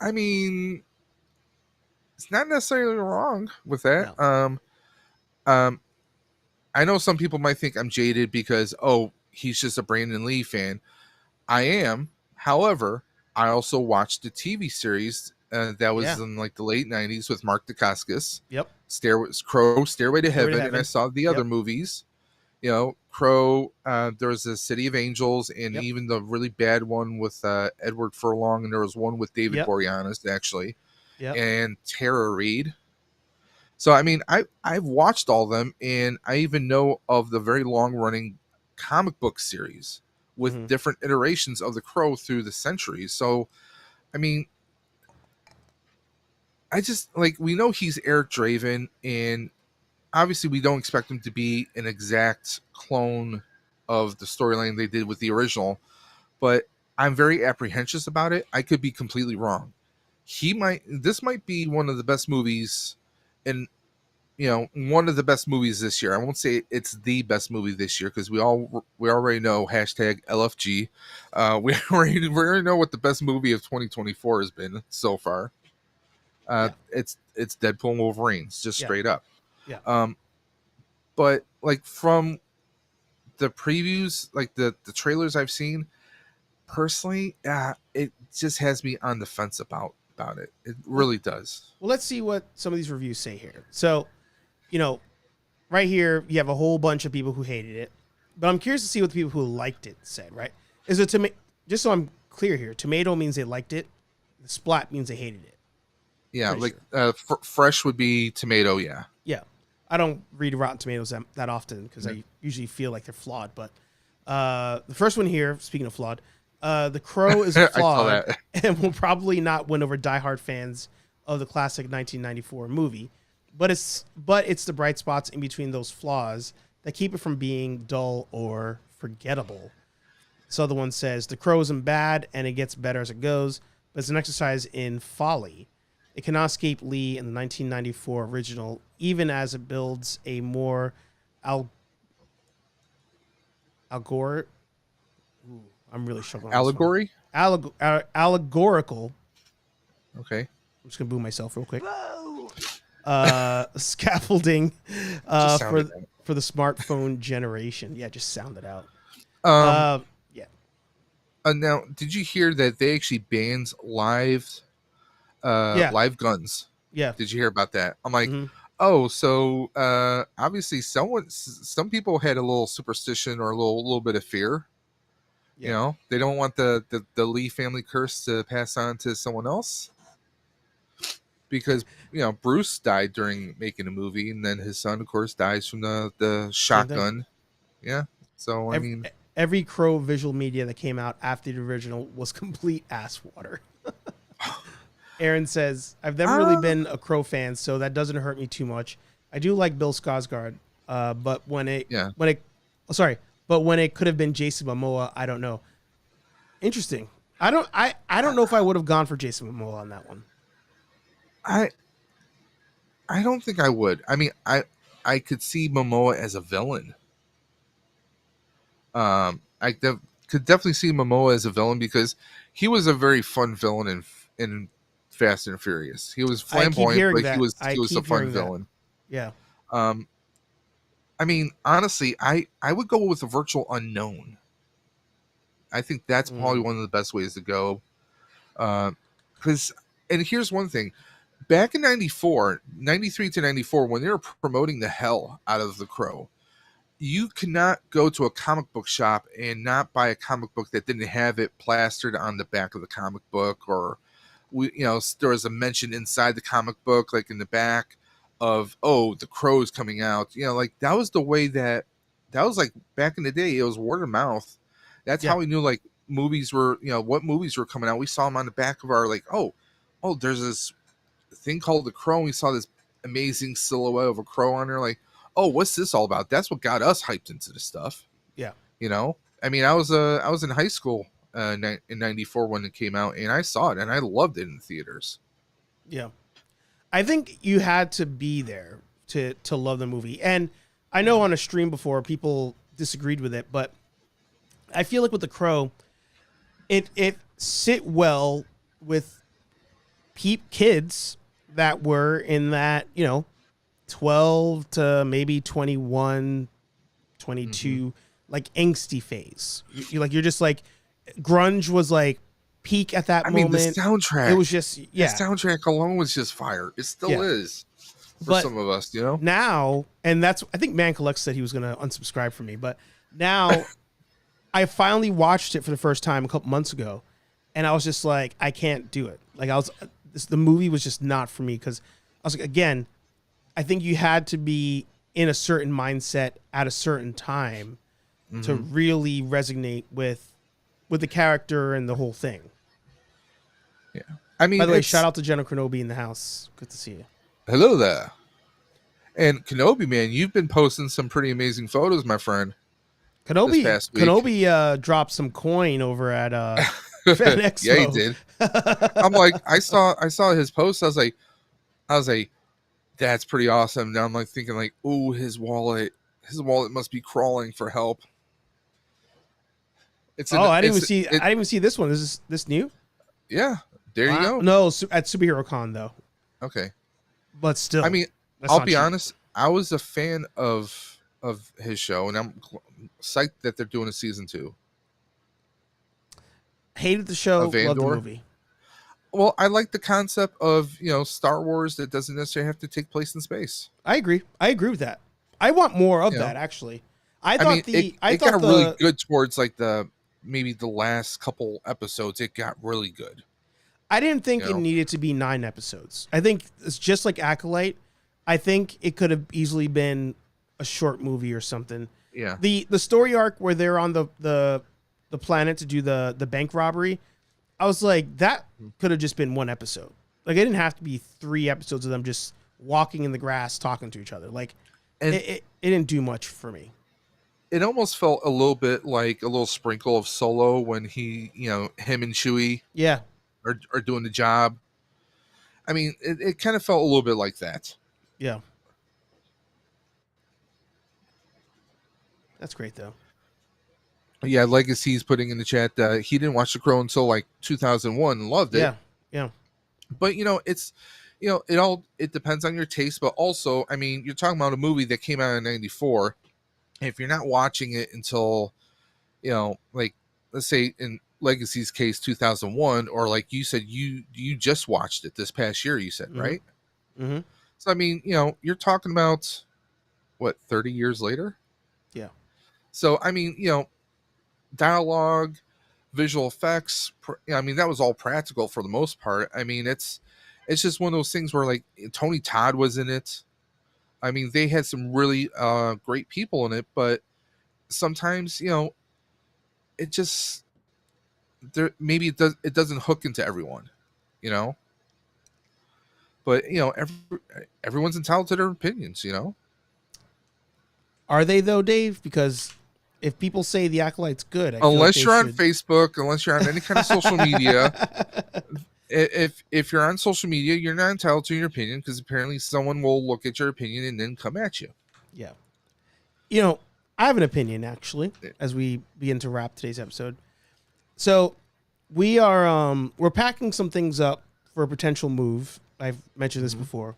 I mean, it's not necessarily wrong with that. No. I know some people might think I'm jaded because, he's just a Brandon Lee fan. I am. However, I also watched the TV series that was in like the late 90s with Mark Dacascos. Yep. Stairway to Heaven, and I saw the other movies. Crow, there was a City of Angels, and even the really bad one with Edward Furlong, and there was one with David Boreanaz, actually, and Tara Reid. So, I mean, I've watched all of them, and I even know of the very long-running comic book series with different iterations of the Crow through the centuries. So, I mean, we know he's Eric Draven, and obviously we don't expect him to be an exact clone of the storyline they did with the original, but I'm very apprehensive about it. I could be completely wrong. This might be one of the best movies one of the best movies this year. I won't say it's the best movie this year, because we already know #LFG. We already know what the best movie of 2024 has been so far. It's Deadpool and Wolverine, just straight up. But like from the previews, like the trailers I've seen, personally, it just has me on the fence about it. It really does. Well, let's see what some of these reviews say here. So, right here you have a whole bunch of people who hated it, but I'm curious to see what the people who liked it said. Right? Is it just so I'm clear here? Tomato means they liked it. The splat means they hated it. Yeah, fresh would be tomato. Yeah. Yeah. I don't read Rotten Tomatoes that often because I usually feel like they're flawed. But the first one here, speaking of flawed, The Crow is flawed and will probably not win over diehard fans of the classic 1994 movie. But it's the bright spots in between those flaws that keep it from being dull or forgettable. This other one says, The Crow isn't bad and it gets better as it goes, but it's an exercise in folly. It cannot escape Lee in the 1994 original, even as it builds a more allegorical. I'm really struggling. Allegory? Allegorical. Okay. I'm just gonna boo myself real quick. Scaffolding for the smartphone generation. Yeah, just sound it out. Now, did you hear that they actually banned live guns? Yeah. Did you hear about that? I'm like, so obviously some people had a little superstition or a little bit of fear. Yeah. They don't want the Lee family curse to pass on to someone else. Because, Bruce died during making a movie, and then his son, of course, dies from the shotgun. Yeah. So, every Crow visual media that came out after the original was complete ass water. Aaron says, I've never really been a Crow fan, so that doesn't hurt me too much. I do like Bill Skarsgård, but when it could have been Jason Momoa, I don't know. Interesting. I don't know if I would have gone for Jason Momoa on that one. I don't think I would. I mean, I could see Momoa as a villain. Could definitely see Momoa as a villain because he was a very fun villain in Fast and Furious. He was flamboyant, but he was a fun villain. Yeah. I mean, honestly, I would go with a virtual unknown. I think that's probably one of the best ways to go. Because, and here's one thing. Back in 93 to 94, when they were promoting the hell out of The Crow, you cannot go to a comic book shop and not buy a comic book that didn't have it plastered on the back of the comic book, or there was a mention inside the comic book, like in the back of, oh, The Crow is coming out. Like that was the way that was like back in the day. It was word of mouth. That's how we knew like movies were, what movies were coming out. We saw them on the back of our like, oh, there's this thing called The Crow. And we saw this amazing silhouette of a crow on there. Like, oh, what's this all about? That's what got us hyped into this stuff. Yeah. I mean, I was in high school in 94 when it came out, and I saw it and I loved it in the theaters. Yeah. I think you had to be there to love the movie. And I know on a stream before people disagreed with it, but I feel like with The Crow, it sit well with kids that were in that, 12 to maybe 21, 22, like angsty phase. You're just like, grunge was like peak at that moment. I mean, the soundtrack. It was just, the soundtrack alone was just fire. It still is for some of us, Now, and I think Man Collects said he was going to unsubscribe from me, but now I finally watched it for the first time a couple months ago, and I was just like, I can't do it. Like the movie was just not for me, because I was like, again, I think you had to be in a certain mindset at a certain time to really resonate with the character and the whole thing. Yeah. I mean, by the way, shout out to General Kenobi in the house. Good to see you. Hello there. And Kenobi, man, you've been posting some pretty amazing photos, my friend. Kenobi dropped some coin over at Fan Expo. Yeah, he did. I'm like, I saw his post. I was like, that's pretty awesome. Now I'm like thinking like, ooh, his wallet must be crawling for help. I didn't even see this one. Is this new? Yeah, there you go. No, at Superhero Con though. Okay, but still, I mean, I'll be honest. I was a fan of his show, and I'm psyched that they're doing a season 2. Hated the show, loved the movie. Well, I like the concept of Star Wars that doesn't necessarily have to take place in space. I agree with that. I want more of that actually. I thought it got really good towards like maybe the last couple episodes. It got really good. I didn't think it needed to be 9 episodes. I think it's just like Acolyte. I think it could have easily been a short movie or something. Yeah. The story arc where they're on the planet to do the bank robbery, I was like, that could have just been 1 episode. Like, it didn't have to be 3 episodes of them just walking in the grass talking to each other. Like, it didn't do much for me. It almost felt a little bit like a little sprinkle of Solo when him and Chewie are doing the job. I mean, it kind of felt a little bit like that. Yeah. That's great, though. Yeah, Legacy's putting in the chat he didn't watch The Crow until like 2001 and loved it. Yeah. But it's it depends on your taste, but also, I mean, you're talking about a movie that came out in 94. If you're not watching it until like let's say in Legacy's case 2001, or like you said you just watched it this past year, you said, right? Mm-hmm. So I mean, you're talking about what, 30 years later? Yeah. So I mean, dialogue, visual effects, I mean, that was all practical for the most part. I mean, it's just one of those things where like Tony Todd was in it. I mean, they had some really great people in it, but sometimes it just maybe it doesn't hook into everyone, but everyone's entitled to their opinions. Are they though, Dave? Because if people say the Acolyte's good, unless you're on Facebook, unless you're on any kind of social media, if you're on social media, you're not entitled to your opinion because apparently someone will look at your opinion and then come at you. Yeah. I have an opinion actually as we begin to wrap today's episode. So we are we're packing some things up for a potential move. I've mentioned this before.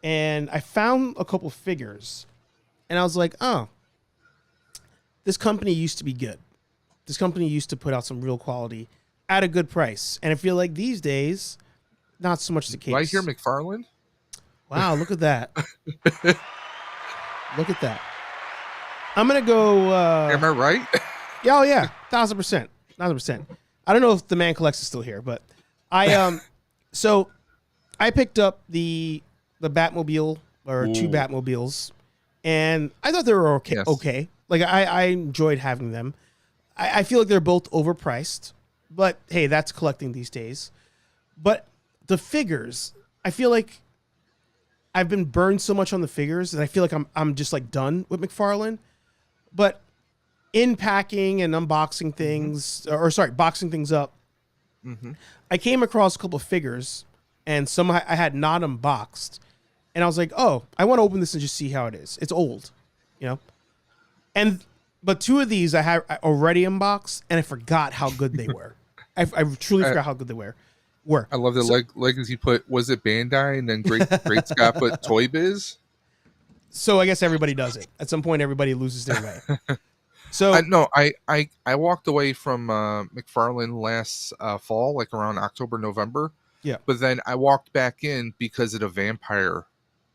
And I found a couple figures and I was like, oh, this company used to be good. This company used to put out some real quality at a good price. And I feel like these days, not so much the case. Right here, McFarlane. Wow, look at that. Look at that. I'm going to go... Am I right? Yeah, oh yeah, 1,000%. 1,000%. I don't know if the man collects is still here, but I so I picked up the Batmobile or two Batmobiles, and I thought they were okay. Yes. Okay, like I enjoyed having them. I feel like they're both overpriced, but hey, that's collecting these days. But the figures, I feel like I've been burned so much on the figures that I feel like I'm just like done with McFarlane. But in packing and unboxing things, boxing things up, I came across a couple of figures and some I had not unboxed. And I was like, oh, I want to open this and just see how it is. It's old, But two of these I already unboxed and I forgot how good they were. I truly forgot how good they were. I love the legacy put, was it Bandai? And then Great Scott put Toy Biz. So I guess everybody does it. At some point, everybody loses their way. So I walked away from McFarlane last fall, like around October, November. Yeah. But then I walked back in because of the vampire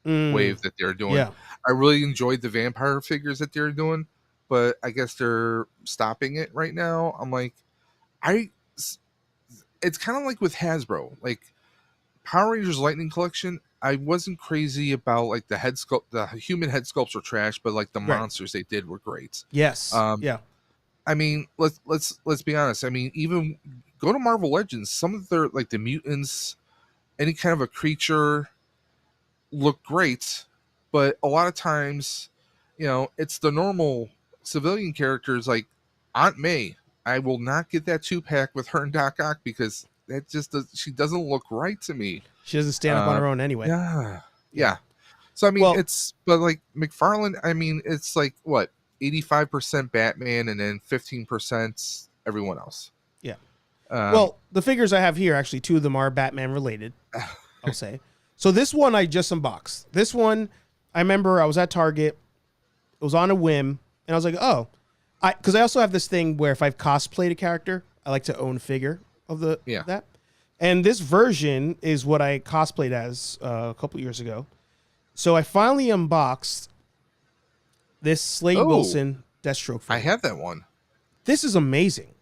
wave that they're doing. Yeah. I really enjoyed the vampire figures that they're doing, but I guess they're stopping it right now. I'm like, it's kind of like with Hasbro, like Power Rangers Lightning Collection. I wasn't crazy about like the head sculpt. The human head sculpts were trash, but like the monsters they did were great. Yes. Yeah. I mean, let's be honest. I mean, even go to Marvel Legends. Some of their like the mutants, any kind of a creature, look great, but a lot of times, it's the normal civilian characters like Aunt May. I will not get that 2-pack with her and Doc Ock because that she doesn't look right to me. She doesn't stand up on her own anyway. Yeah. So I mean, but like McFarlane, I mean, it's like what 85% Batman and then 15% everyone else. Yeah. Well, the figures I have here, actually, two of them are Batman related. I'll say. So this one I just unboxed. This one, I remember I was at Target. It was on a whim, and I was like, oh, because I also have this thing where if I've cosplayed a character, I like to own a figure of that. And this version is what I cosplayed as a couple years ago. So I finally unboxed this Slade Wilson Deathstroke figure. I have that one. This is amazing.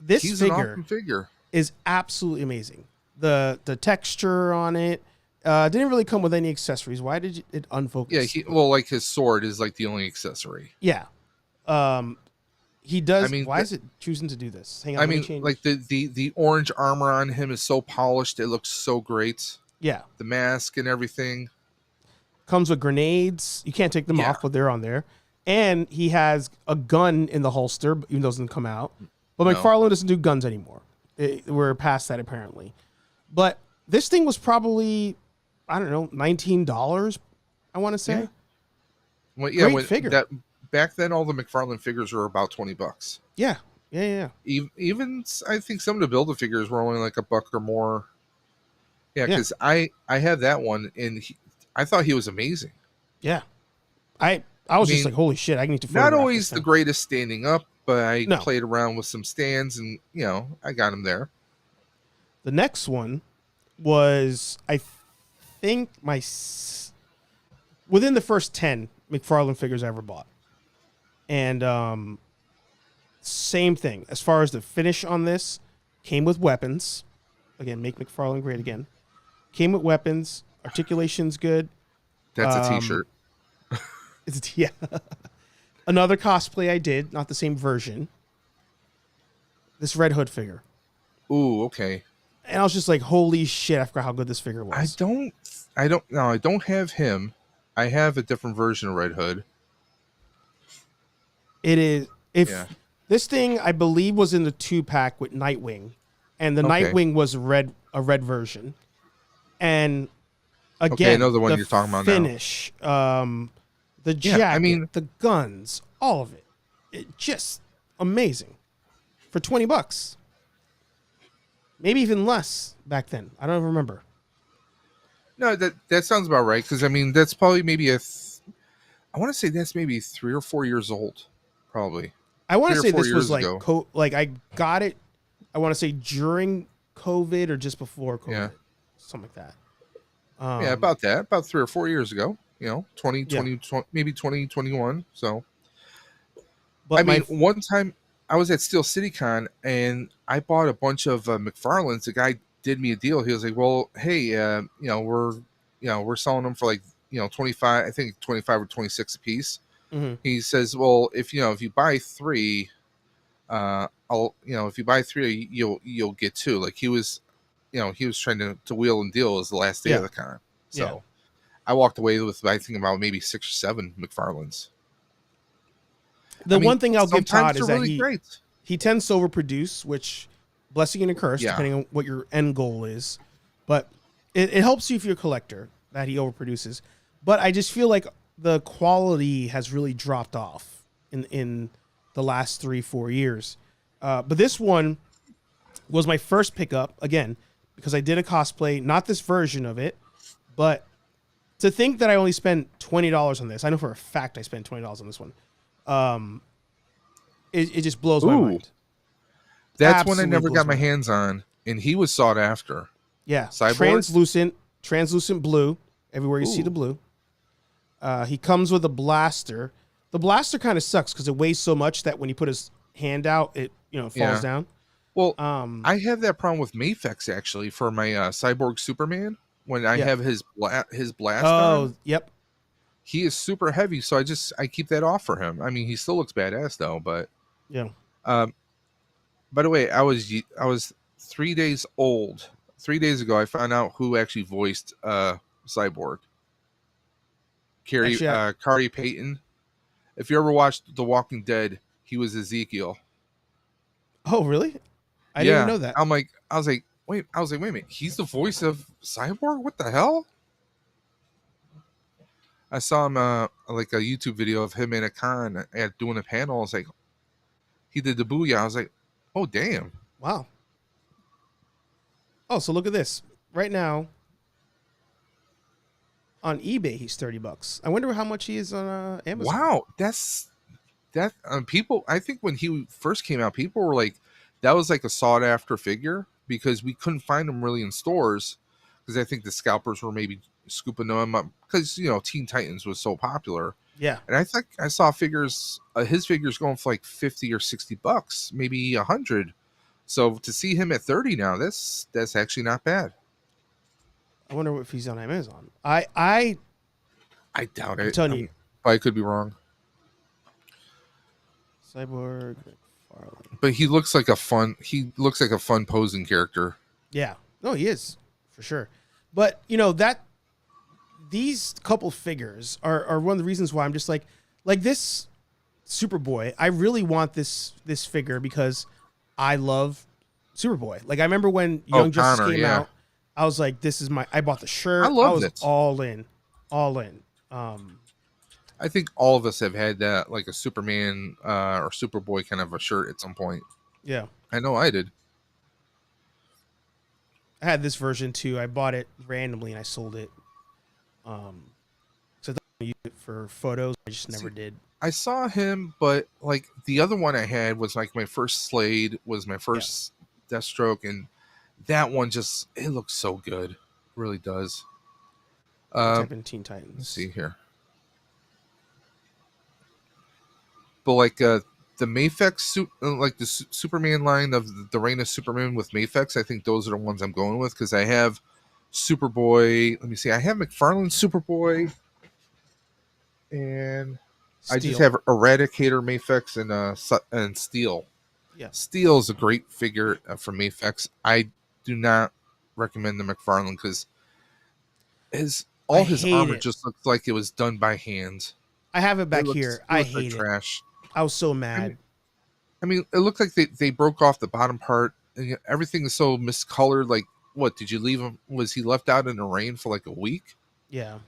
He's an awesome figure. Is absolutely amazing. The texture on it didn't really come with any accessories. Why did it unfocus? Yeah, like his sword is like the only accessory. Yeah. He does. I mean, why is it choosing to do this? Hang on. I mean, like the orange armor on him is so polished; it looks so great. Yeah. The mask and everything comes with grenades. You can't take them off, but they're on there. And he has a gun in the holster, even though it doesn't come out. But McFarlane doesn't do guns anymore. We're past that apparently. But this thing was probably, I don't know, $19. I want to say. Yeah. Well, Great figure. Back then, all the McFarlane figures were about $20. Yeah. Even I think some of the Build-A figures were only like $1 or more. Yeah, because I had that one, and I thought he was amazing. Yeah, I was just like, holy shit! I need to. Not always the greatest standing up, but I played around with some stands, and I got him there. The next one was, I think, within the first 10 McFarlane figures I ever bought. And same thing as far as the finish on this, came with weapons. Again, make McFarlane great again. Came with weapons. Articulation's good. That's a t-shirt. Yeah. Another cosplay I did, not the same version. This Red Hood figure. Ooh, okay. And I was just like, holy shit, I forgot how good this figure was. I don't have him. I have a different version of Red Hood. It is, this thing I believe was in the 2-pack with Nightwing, and the Okay. Nightwing was a red version. And Okay, again, I know the one the you're talking about now. finish, the Yeah, jacket, I mean- the guns, all of it just amazing for $20, maybe even less back then. I don't even remember. No, that sounds about right. Because I mean, that's probably maybe I want to say that's maybe 3 or 4 years old, probably. I want 3 to or say 4 this was years like ago. like I got it. I want to say during COVID or just before COVID, Yeah. something like that. Yeah, about that. About 3 or 4 years ago. 2020, Yeah. maybe 2021. So, But I mean, one time I was at Steel City Con and I bought a bunch of McFarlane's. The guy did me a deal. He was like, "Well, hey, we're selling them for like 25. I think 25 or 26 a piece." Mhm. He says, "Well, if you buy 3, if you buy 3, you'll get 2." Like he was trying to wheel and deal. It was the last day Yeah. of the con, so Yeah. I walked away with I think about maybe 6 or 7 McFarlane's. The one thing I'll give sometimes Todd is they're that really great. he tends to overproduce, which blessing and a curse, Yeah. depending on what your end goal is. But it helps you if you're a collector that he overproduces. But I just feel like the quality has really dropped off in the last 3-4 years. But this one was my first pickup, again, because I did a cosplay, not this version of it, but to think that I only spent $20 on this. I know for a fact I spent $20 on this one. It just blows my Ooh. mind. That's Absolutely one I never blows got my my hands on, and he was sought after. Yeah, Cyborg? translucent blue. Everywhere you see Ooh. the blue. He comes with a blaster. The blaster kind of sucks because it weighs so much that when you put his hand out, it falls Yeah. down. Well, I have that problem with Mafex actually for my Cyborg Superman. When I have his blast on, Yep. he is super heavy, so I keep that off for him. I mean, he still looks badass though. But Yeah. by the way, I was 3 days old. 3 days ago, I found out who actually voiced Cyborg. Kari Payton. If you ever watched The Walking Dead, he was Ezekiel. Oh, really? I didn't even know that. I was like, wait a minute. He's the voice of Cyborg? What the hell? I saw him like a YouTube video of him in a con doing a panel. I was like, he did the booyah. I was like, oh damn. Wow. Oh, so look at this. Right now on eBay, he's $30. I wonder how much he is on Amazon. Wow, that people. I think when he first came out, people were like, that was like a sought after figure because we couldn't find them really in stores because I think the scalpers were maybe scooping them up because Teen Titans was so popular. Yeah. And I think I saw figures, his figures going for like $50 or $60, maybe $100. So to see him at 30 now, that's actually not bad. I wonder if he's on Amazon. I doubt I'm it. telling you. I could be wrong. Cyborg McFarlane. But he looks like a fun posing character. Yeah. No, he is for sure. But these couple figures are one of the reasons why I'm just like this Superboy. I really want this figure because I love Superboy. Like I remember when Young Justice Connor, came yeah. out, I was like, this is I bought the shirt. I loved was it. all in. I think all of us have had that, like a Superman or Superboy kind of a shirt at some point. Yeah. I know I did. I had this version too. I bought it randomly and I sold it. So I thought I used it for photos. I just never did. I saw him, but like the other one I had was like my first Slade, was my first Deathstroke, and that one it looks so good. It really does. Type in Teen Titans. Let's see here. But like the Mafex like the Superman line of the Reign of Superman with Mafex, I think those are the ones I'm going with because I have Superboy. Let me see. I have McFarlane Superboy, and I just have Eradicator Mafex and Steel. Yeah. Steel is a great figure from Mafex. I do not recommend the McFarlane because his armor just looks like it was done by hand. I have it back here. I hate trash. I was so mad. I mean, it looked like they broke off the bottom part everything is so miscolored. Like, what did you leave him? Was he left out in the rain for like a week? Yeah.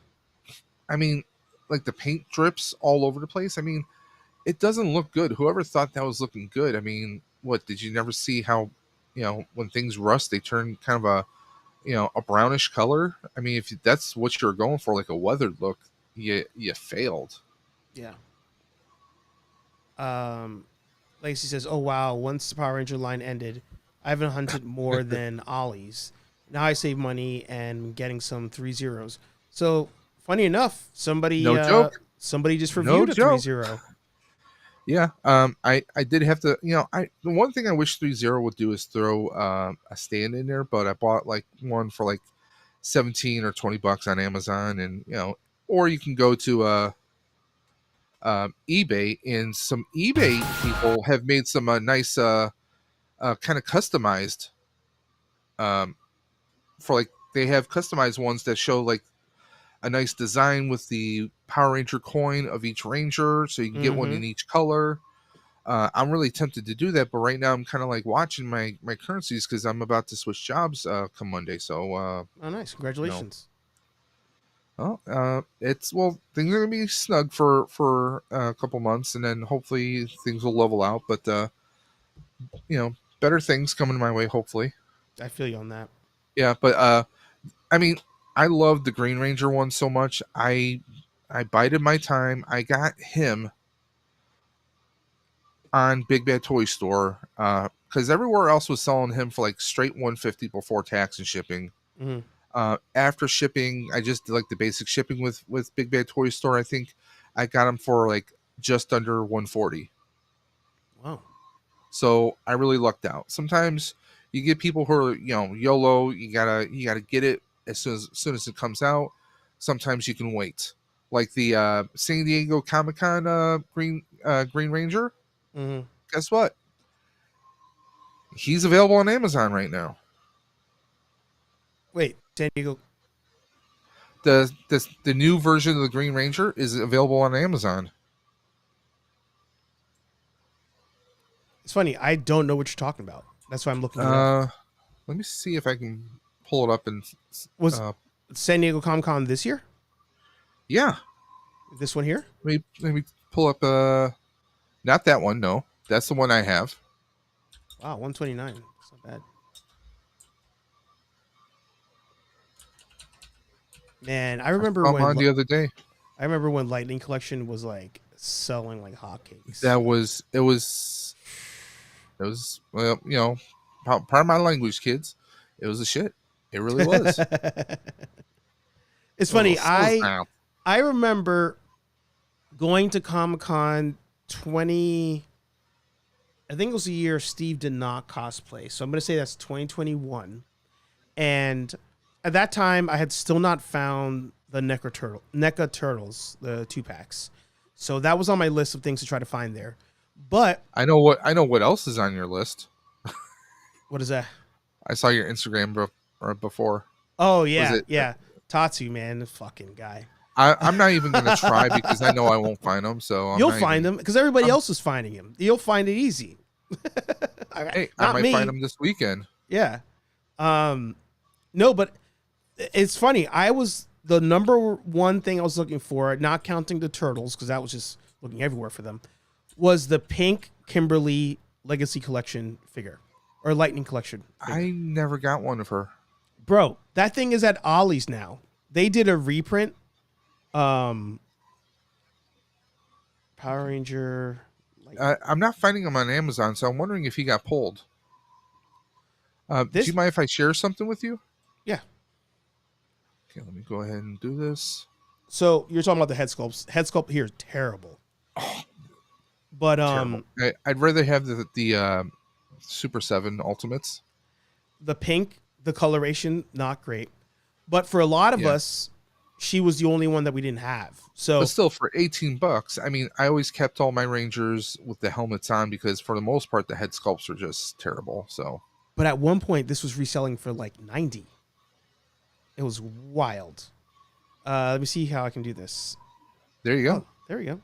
I mean, like the paint drips all over the place. I mean, it doesn't look good. Whoever thought that was looking good? I mean, what did you never see how, when things rust, they turn kind of a brownish color? I mean, if that's what you're going for, like a weathered look, you failed. Yeah. Lacey says, "Oh wow! Once the Power Ranger line ended, I haven't hunted more than Ollie's. Now I save money and getting some 3-0s. So funny enough, somebody No joke. somebody just No reviewed a joke. 3-0. Yeah. I did have to, the one thing I wish 3-0 would do is throw a stand in there, but I bought like one for like 17 or $20 on Amazon, and or you can go to eBay, and some eBay people have made some nice kind of customized for like, they have customized ones that show like a nice design with the Power Ranger coin of each Ranger, so you can get one in each color. I'm really tempted to do that, but right now I'm kind of like watching my currencies because I'm about to switch jobs come Monday. So Oh, nice! Congratulations. It's, well, things are gonna be snug for a couple months, and then hopefully things will level out. But better things coming my way, hopefully. I feel you on that. Yeah, but I mean, I love the Green Ranger one so much. I bided my time. I got him on Big Bad Toy Store because everywhere else was selling him for like straight $150 before tax and shipping. Mhm. After shipping, I just did like the basic shipping with Big Bad Toy Store. I think I got him for like just under $140. Wow. So I really lucked out. Sometimes you get people who are, YOLO. You gotta get it as soon as it comes out. Sometimes you can wait. Like the San Diego Comic-Con Green Ranger. Mhm. Guess what? He's available on Amazon right now. Wait, San Diego. The new version of the Green Ranger is available on Amazon. It's funny. I don't know what you're talking about. That's why I'm looking it up. Let me see if I can pull it up and Was San Diego Comic Con this year? yeah. This one here? Let me pull up not that one, no. That's the one I have. Wow, 129. It's not bad. Man, I remember I when on the other day. I remember when Lightning Collection was like selling like hotcakes. It was, well, part of my language, kids. It was a shit. It really was. It's funny. Oh, I remember going to Comic-Con 20. I think it was the year Steve did not cosplay. So I'm going to say that's 2021. And at that time, I had still not found the NECA Turtles, the 2-packs. So that was on my list of things to try to find there. But I know what else is on your list. what is that? I saw your Instagram before. Oh yeah, yeah. Tatsu, man, the fucking guy. I'm not even gonna try because I know I won't find him. So you'll find him because everybody else is finding him. You'll find it easy. Hey, I might find him this weekend. Yeah. No, but it's funny. I was the number one thing I was looking for, not counting the turtles because that was just looking everywhere for them, was the pink Kimberly Legacy Collection figure or Lightning Collection figure. I never got one of her. Bro, that thing is at Ollie's now. They did a reprint. Power Ranger. I'm not finding him on Amazon, so I'm wondering if he got pulled. Do you mind if I share something with you? Yeah. Okay, let me go ahead and do this. So you're talking about the head sculpts. Head sculpt here is terrible. But Terrible. I'd rather have the Super 7 Ultimates. The pink, the coloration, not great. But for a lot of us, she was the only one that we didn't have. So, but still, for $18, I mean, I always kept all my Rangers with the helmets on because for the most part, the head sculpts are just terrible. So, but at one point, this was reselling for like 90. It was wild. Let me see how I can do this. There you go. Oh, there we go.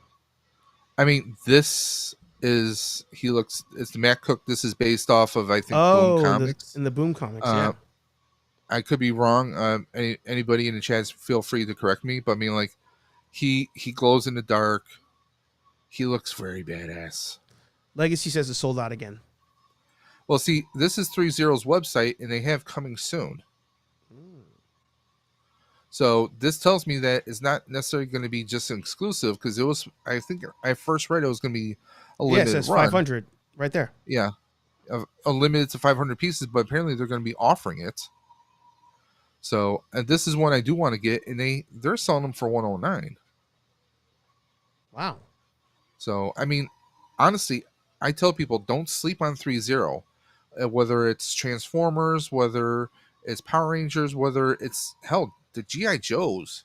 I mean, this is it's the Matt Cook. This is based off of, I think, Boom Oh, Comics. in the Boom Comics, Uh, yeah. I could be wrong. Anybody in the chat, feel free to correct me. But I mean, like, he glows in the dark. He looks very badass. Legacy says it's sold out again. Well, see, this is 3Zero's website, and they have coming soon. So this tells me that it's not necessarily going to be just an exclusive, because it was, I think I first read it was going to be a limited Yeah, it says run. 500 right there. Yeah, a limited to 500 pieces, but apparently they're going to be offering it. So, and this is one I do want to get, and they're selling them for $109. Wow. So, I mean, honestly, I tell people, don't sleep on 3-0. Whether it's Transformers, whether it's Power Rangers, whether it's, hell, the G.I. Joes.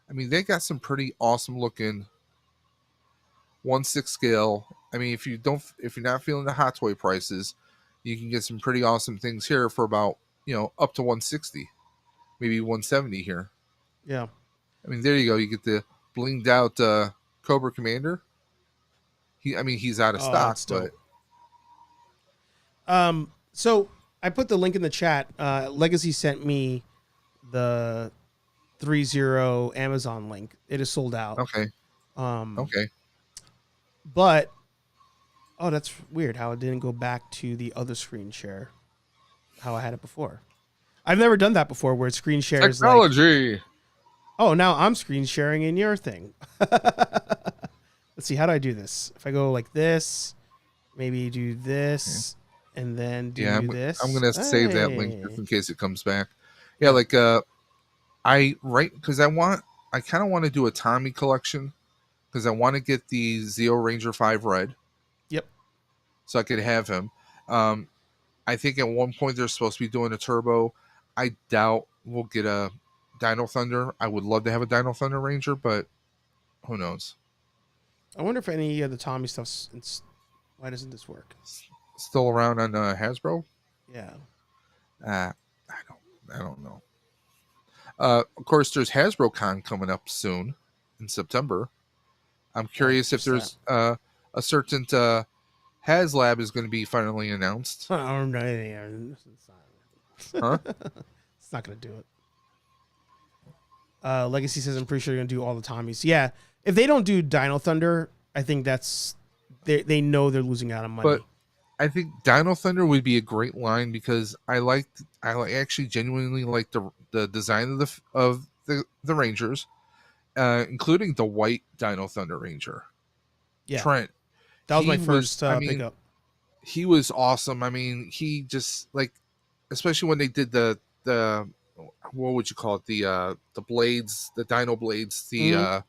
I mean, they got some pretty awesome looking 1/6 scale. I mean, if you're not feeling the hot toy prices, you can get some pretty awesome things here for about, up to 160, maybe 170 here. Yeah. I mean, there you go. You get the blinged out Cobra Commander. He's out of stock, but so I put the link in the chat. Legacy sent me the 3-0 Amazon link. It is sold out. okay. Okay. But that's weird how it didn't go back to the other screen share, how I had it before. I've never done that before, where it screen shares Technology. like, oh, now I'm screen sharing in your thing. Let's see, how do I do this? If I go like this, maybe do this, and then do this. I'm gonna save that link just in case it comes back. Yeah, like because I kind of want to do a Tommy collection, because I want to get the Zeo Ranger 5 Red. Yep. So I could have him. I think at one point they're supposed to be doing a turbo. I doubt we'll get a Dino Thunder. I would love to have a Dino Thunder Ranger, but who knows? I wonder if any of the Tommy stuff's. Why doesn't this work? Still around on Hasbro? Yeah. I don't know. Of course, there's Hasbro Con coming up soon in September. I'm curious if there's a certain HasLab is going to be finally announced. Huh? It's not going to do it. Legacy says, I'm pretty sure they're going to do all the Tommies. Yeah. If they don't do Dino Thunder, I think they know they're losing out on money. But I think Dino Thunder would be a great line, because I actually genuinely like the design of the Rangers, including the white Dino Thunder Ranger. Yeah. Trent. That was my first pickup. He was awesome. I mean, he just, like, especially when they did the what would you call it? The blades, the dino blades, the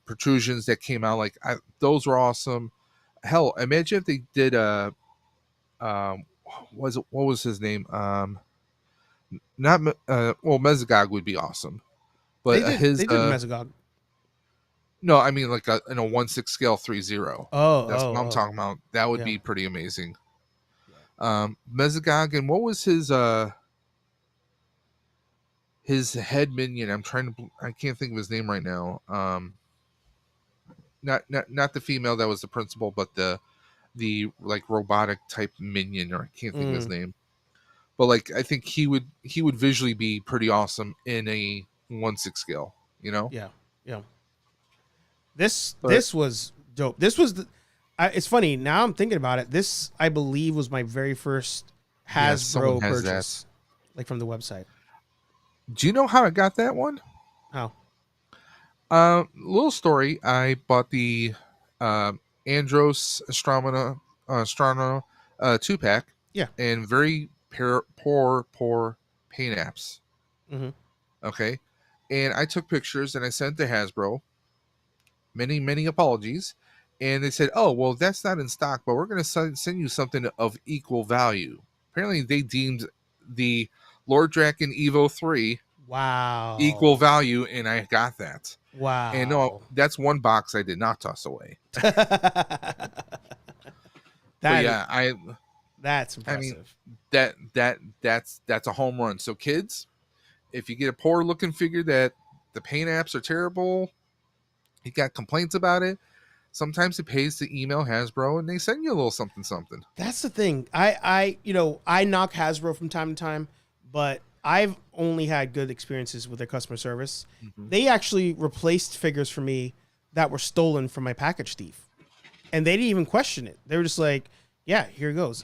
protrusions that came out, like, those were awesome. Hell, imagine if they did what was his name? Mesogog would be awesome. But they did Mesogog. No, I mean, like in a 1/6 scale 3-0. Oh, that's what I'm talking about. That would be pretty amazing. Mesogog, and what was his head minion? I can't think of his name right now. Not the female that was the principal, but the like robotic type minion, or I can't think of his name. But like, I think he would visually be pretty awesome in a 1/6 scale. Yeah. This was dope. This was it's funny now I'm thinking about it. This, I believe, was my very first Hasbro purchase, like from the website. Do you know how I got that one? How? Little story. I bought the Andros Astronomer 2-pack. Yeah. And very poor paint apps. Mm-hmm. Okay. And I took pictures and I sent to Hasbro. Many apologies. And they said, oh, well, that's not in stock, but we're going to send you something of equal value. Apparently, they deemed the Lord Draken Evo 3 equal value, and I got that. Wow. And no, that's one box I did not toss away. That's impressive. I mean, that's a home run. So kids, if you get a poor looking figure that the paint apps are terrible, you got complaints about it, sometimes it pays to email Hasbro and they send you a little something. That's the thing. I knock Hasbro from time to time, but I've only had good experiences with their customer service. Mm-hmm. They actually replaced figures for me that were stolen from my package thief, and they didn't even question it. They were just like, "Yeah, here it goes."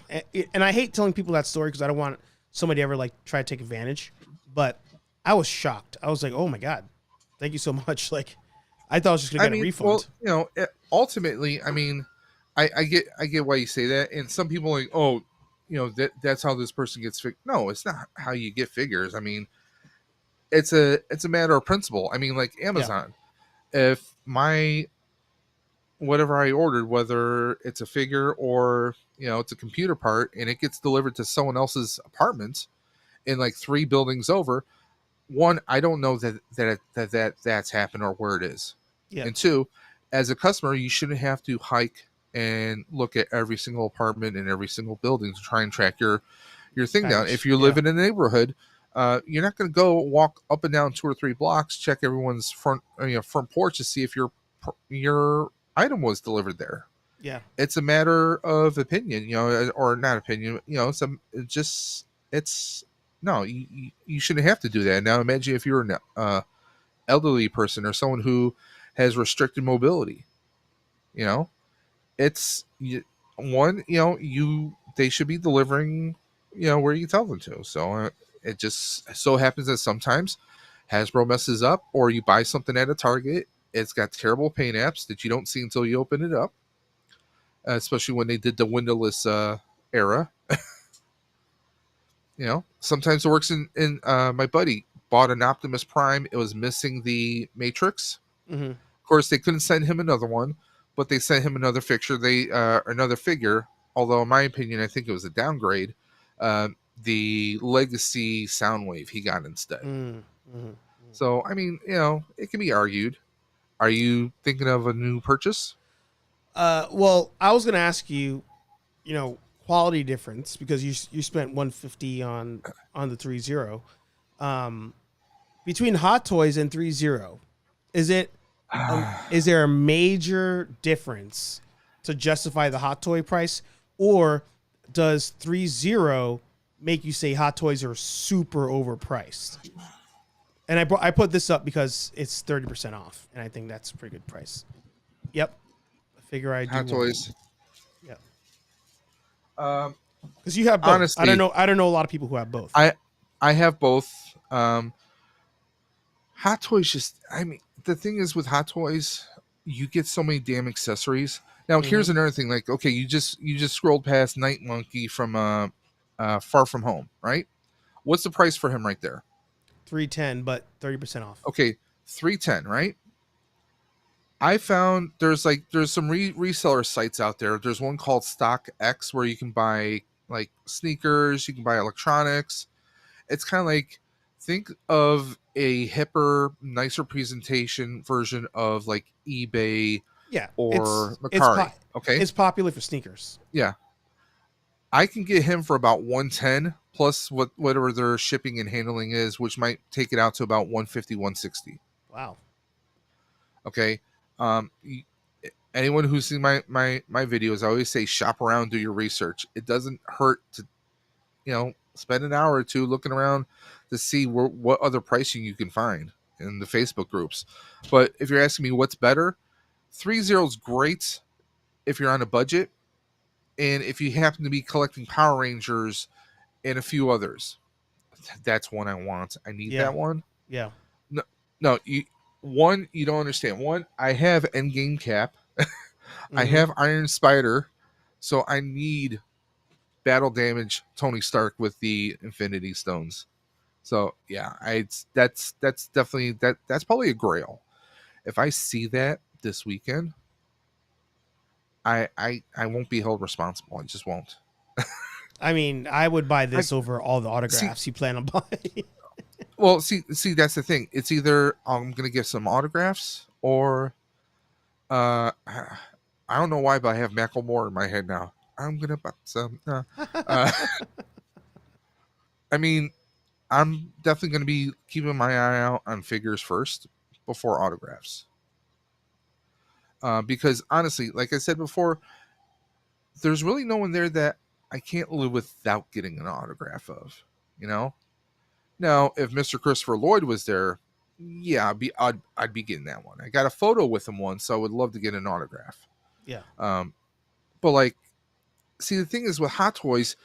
And I hate telling people that story because I don't want somebody to ever like try to take advantage. But I was shocked. I was like, "Oh my god, thank you so much!" Like, I thought I was just gonna get a refund. Well, ultimately, I mean, I get why you say that, and some people are like, oh, that's how this person gets figured. No, it's not how you get figures. I mean, it's a matter of principle. I mean, like Amazon, if my whatever I ordered, whether it's a figure or it's a computer part, and it gets delivered to someone else's apartment in like 3 buildings over, one, I don't know that's happened or where it is. Yeah. And 2, as a customer, you shouldn't have to hike and look at every single apartment and every single building to try and track your thing down. If you live in a neighborhood, you're not going to go walk up and down 2 or 3 blocks, check everyone's front porch to see if your item was delivered there. Yeah. It's a matter of opinion, or not opinion. No, you shouldn't have to do that. Now imagine if you're an elderly person or someone who has restricted mobility. It's they should be delivering where you tell them to. So it just so happens that sometimes Hasbro messes up, or you buy something at a Target, it's got terrible paint apps that you don't see until you open it up, especially when they did the windowless era. Sometimes it works in my buddy bought an Optimus Prime. It was missing the Matrix. Mm-hmm. Of course, they couldn't send him another one, but they sent him another another figure. Although, in my opinion, I think it was a downgrade. The Legacy Soundwave he got instead. Mm-hmm. So, I mean, it can be argued. Are you thinking of a new purchase? Well, I was going to ask you, quality difference, because you spent $150 on the 3.0. Between Hot Toys and 3.0, is there a major difference to justify the Hot Toy price, or does 3.0 make you say Hot Toys are super overpriced? And I put this up because it's 30% off, and I think that's a pretty good price. Yep, I figure I do. Hot Toys. Yep. Because you have both. Honestly, I don't know a lot of people who have both. I have both. Hot Toys the thing is with Hot Toys, you get so many damn accessories. Now here's another thing. Like, okay, you just scrolled past Night Monkey from Far From Home, right? What's the price for him right there? $310, but 30% off. Okay, $310, right? I found there's some reseller sites out there. There's one called StockX where you can buy like sneakers, you can buy electronics. It's kind of like, think of a hipper, nicer presentation version of like eBay, or Mercari. Okay, it's popular for sneakers. Yeah, I can get him for about $110 plus whatever their shipping and handling is, which might take it out to about $150, $160. Wow. Okay. Anyone who's seen my videos, I always say shop around, do your research. It doesn't hurt to, spend an hour or two looking around to see what other pricing you can find in the Facebook groups. But if you're asking me what's better, 3.0 is great if you're on a budget, and if you happen to be collecting Power Rangers and a few others, that's one I want. I need that one. Yeah. No, you don't understand. One, I have Endgame Cap. I have Iron Spider, so I need battle damage Tony Stark with the Infinity Stones. So yeah, that's definitely that's probably a grail. If I see that this weekend, I won't be held responsible. I just won't. I mean, I would buy this over all the autographs you plan on buying. Well, see, that's the thing. It's either I'm gonna get some autographs, or I don't know why, but I have Macklemore in my head now. I'm gonna buy some. I mean, I'm definitely gonna be keeping my eye out on figures first before autographs. Because honestly, like I said before, there's really no one there that I can't live without getting an autograph of. You know. Now, if Mr. Christopher Lloyd was there, yeah, I'd be getting that one. I got a photo with him once, so I would love to get an autograph. Yeah. But like, see, the thing is with Hot Toys,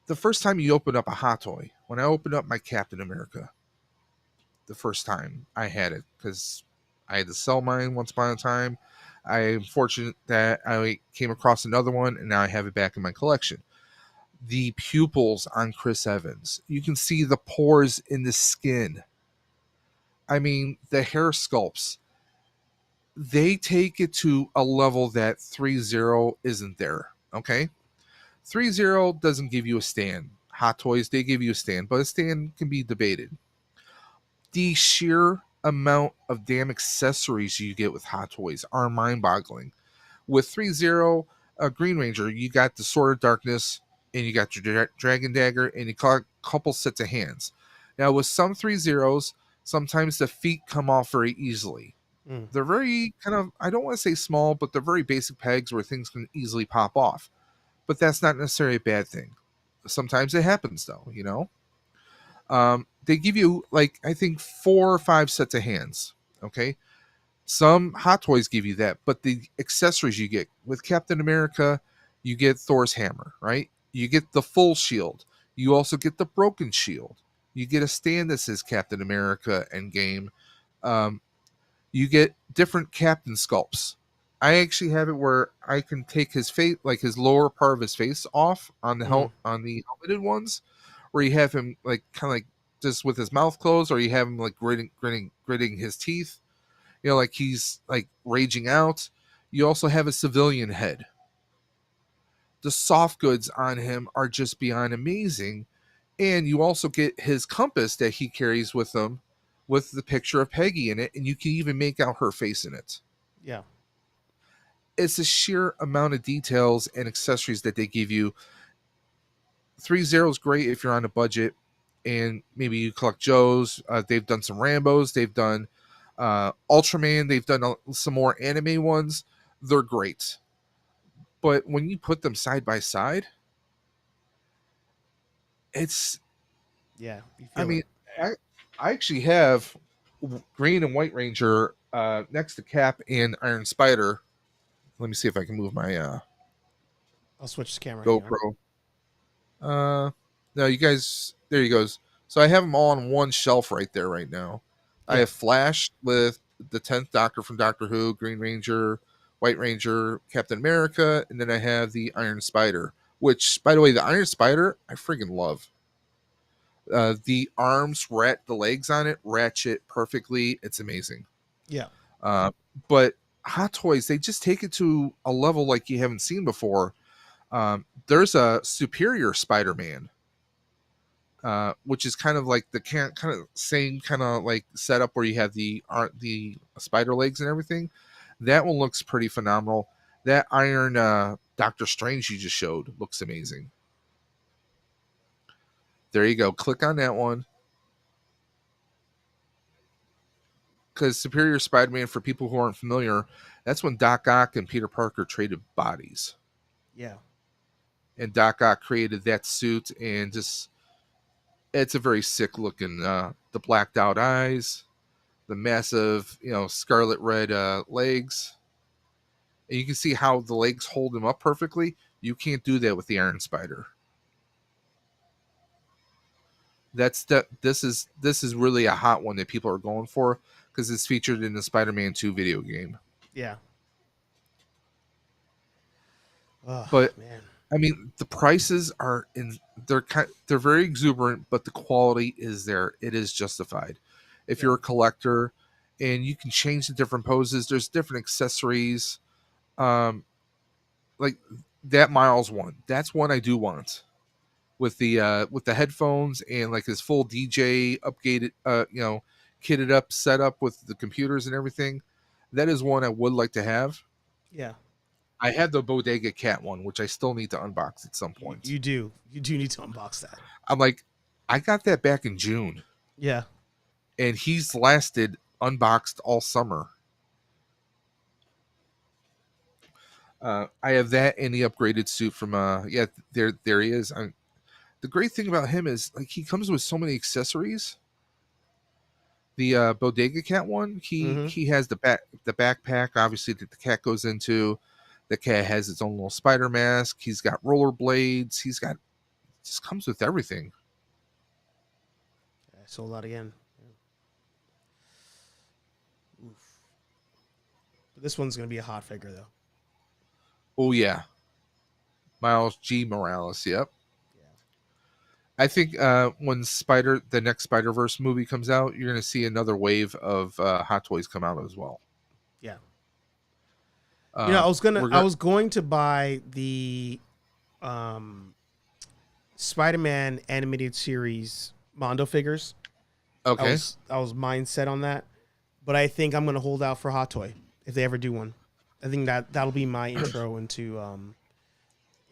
the first time you open up a Hot Toy, when I opened up my Captain America, the first time I had it, because I had to sell mine once upon a time. I'm fortunate that I came across another one, and now I have it back in my collection. The pupils on Chris Evans, you can see the pores in the skin. I mean, the hair sculpts, they take it to a level that 3.0 isn't there. Okay. 3.0 doesn't give you a stand. Hot Toys, they give you a stand, but a stand can be debated. The sheer amount of damn accessories you get with Hot Toys are mind boggling. With 3.0, Green Ranger, you got the Sword of Darkness, and you got your Dragon Dagger, and you got a couple sets of hands. Now, with some 3.0s, sometimes the feet come off very easily. They're very kind of, I don't want to say small, but they're very basic pegs where things can easily pop off. But that's not necessarily a bad thing. Sometimes it happens, though, you know? They give you, like, I think 4 or 5 sets of hands, okay? Some Hot Toys give you that, but the accessories you get with Captain America, you get Thor's hammer, right? You get the full shield. You also get the broken shield. You get a stand that says Captain America Endgame. You get different captain sculpts. I actually have it where I can take his face, like his lower part of his face, off on the on the helmeted ones, where you have him like kind of like just with his mouth closed, or you have him like gritting his teeth. You know, like he's like raging out. You also have a civilian head. The soft goods on him are just beyond amazing. And you also get his compass that he carries with him with the picture of Peggy in it. And you can even make out her face in it. Yeah. It's the sheer amount of details and accessories that they give you. 3.0 is great if you're on a budget and maybe you collect Joes. They've done some Rambos. They've done Ultraman. They've done some more anime ones. They're great. But when you put them side by side, it's... Yeah. You I feel mean, it. I actually have Green and White Ranger next to Cap and Iron Spider. Let me see if I can move my I'll switch the camera. GoPro. No, you guys, there he goes. So I have them all on one shelf right there right now. I have Flash with the 10th Doctor from Doctor Who, Green Ranger, White Ranger, Captain America, and then I have the Iron Spider, which, by the way, the Iron Spider, I friggin' love. The arms, the legs on it, ratchet perfectly. It's amazing. Yeah. But Hot Toys, they just take it to a level like you haven't seen before. There's a Superior Spider-Man, which is kind of like the kind of same kind of like setup where you have the spider legs and everything. That one looks pretty phenomenal. That Iron Doctor Strange you just showed looks amazing. There you go. Click on that one. Because Superior Spider-Man, for people who aren't familiar, that's when Doc Ock and Peter Parker traded bodies. Yeah. And Doc Ock created that suit, and just, it's a very sick looking, the blacked out eyes, the massive, scarlet red legs. And you can see how the legs hold him up perfectly. You can't do that with the Iron Spider. This is really a hot one that people are going for because it's featured in the Spider-Man 2 video game. Yeah. Oh, but man. I mean, the prices are they're very exuberant, but the quality is there. It is justified. If you're a collector and you can change the different poses, there's different accessories. Like that Miles one. That's one I do want. With the headphones and like his full DJ updated, kitted up setup with the computers and everything. That is one I would like to have. Yeah. I have the Bodega Cat one, which I still need to unbox at some point. You do need to unbox that. I'm like, I got that back in June. Yeah. And he's lasted unboxed all summer. I have that and the upgraded suit from yeah, there he is. The great thing about him is like he comes with so many accessories. The Bodega Cat one, he has the backpack, obviously, that the cat goes into. The cat has its own little spider mask. He's got rollerblades. He's got, just comes with everything. I sold out again. Yeah. Oof. But this one's gonna be a hot figure though. Oh yeah, Miles G. Morales. Yep. I think when the next Spider-Verse movie comes out, you're going to see another wave of Hot Toys come out as well. Yeah. I was going to buy the Spider-Man animated series Mondo figures. Okay. I was mindset on that, but I think I'm going to hold out for Hot Toy if they ever do one. I think that'll be my intro into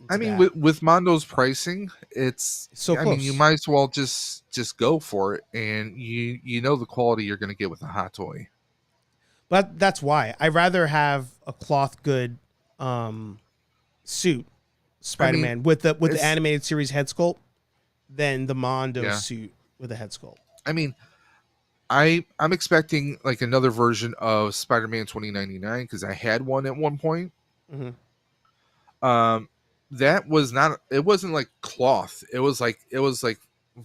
I mean, with Mondo's pricing, it's so close. I mean, you might as well just go for it, and you know the quality you're going to get with a Hot Toy. But that's why I'd rather have a cloth good suit Spider-Man with the animated series head sculpt than the Mondo suit with a head sculpt. I mean, I'm expecting like another version of Spider-Man 2099 because I had one at one point. Mm-hmm. That was not, it wasn't like cloth. It was like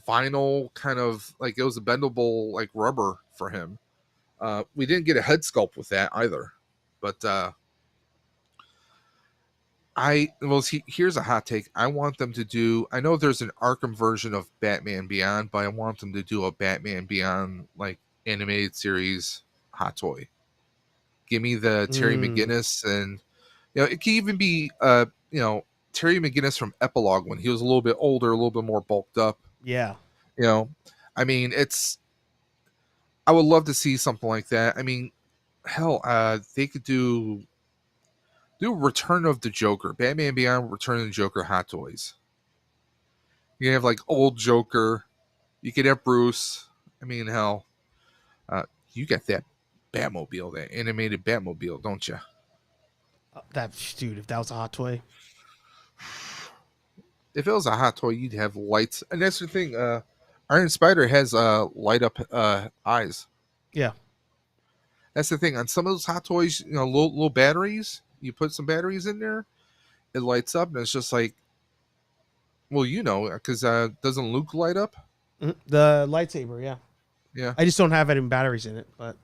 vinyl, kind of like, it was a bendable like rubber for him. We didn't get a head sculpt with that either, but here's a hot take. I want them to do, I know there's an Arkham version of Batman Beyond, but I want them to do a Batman Beyond like animated series Hot Toy. Give me the Terry McGinnis, and it can even be Terry McGinnis from Epilogue when he was a little bit older, a little bit more bulked up. Yeah. I mean, I would love to see something like that. I mean, hell, they could do Return of the Joker, Batman Beyond, Return of the Joker Hot Toys. You can have like old Joker. You could have Bruce. I mean, hell, you got that Batmobile, that animated Batmobile, don't you? Dude, if that was a Hot Toy. If it was a Hot Toy, you'd have lights. And that's the thing. Iron Spider has light up eyes. Yeah. That's the thing. On some of those Hot Toys, little batteries, you put some batteries in there, it lights up, and it's just like, well, because doesn't Luke light up? The lightsaber, yeah. Yeah. I just don't have any batteries in it, But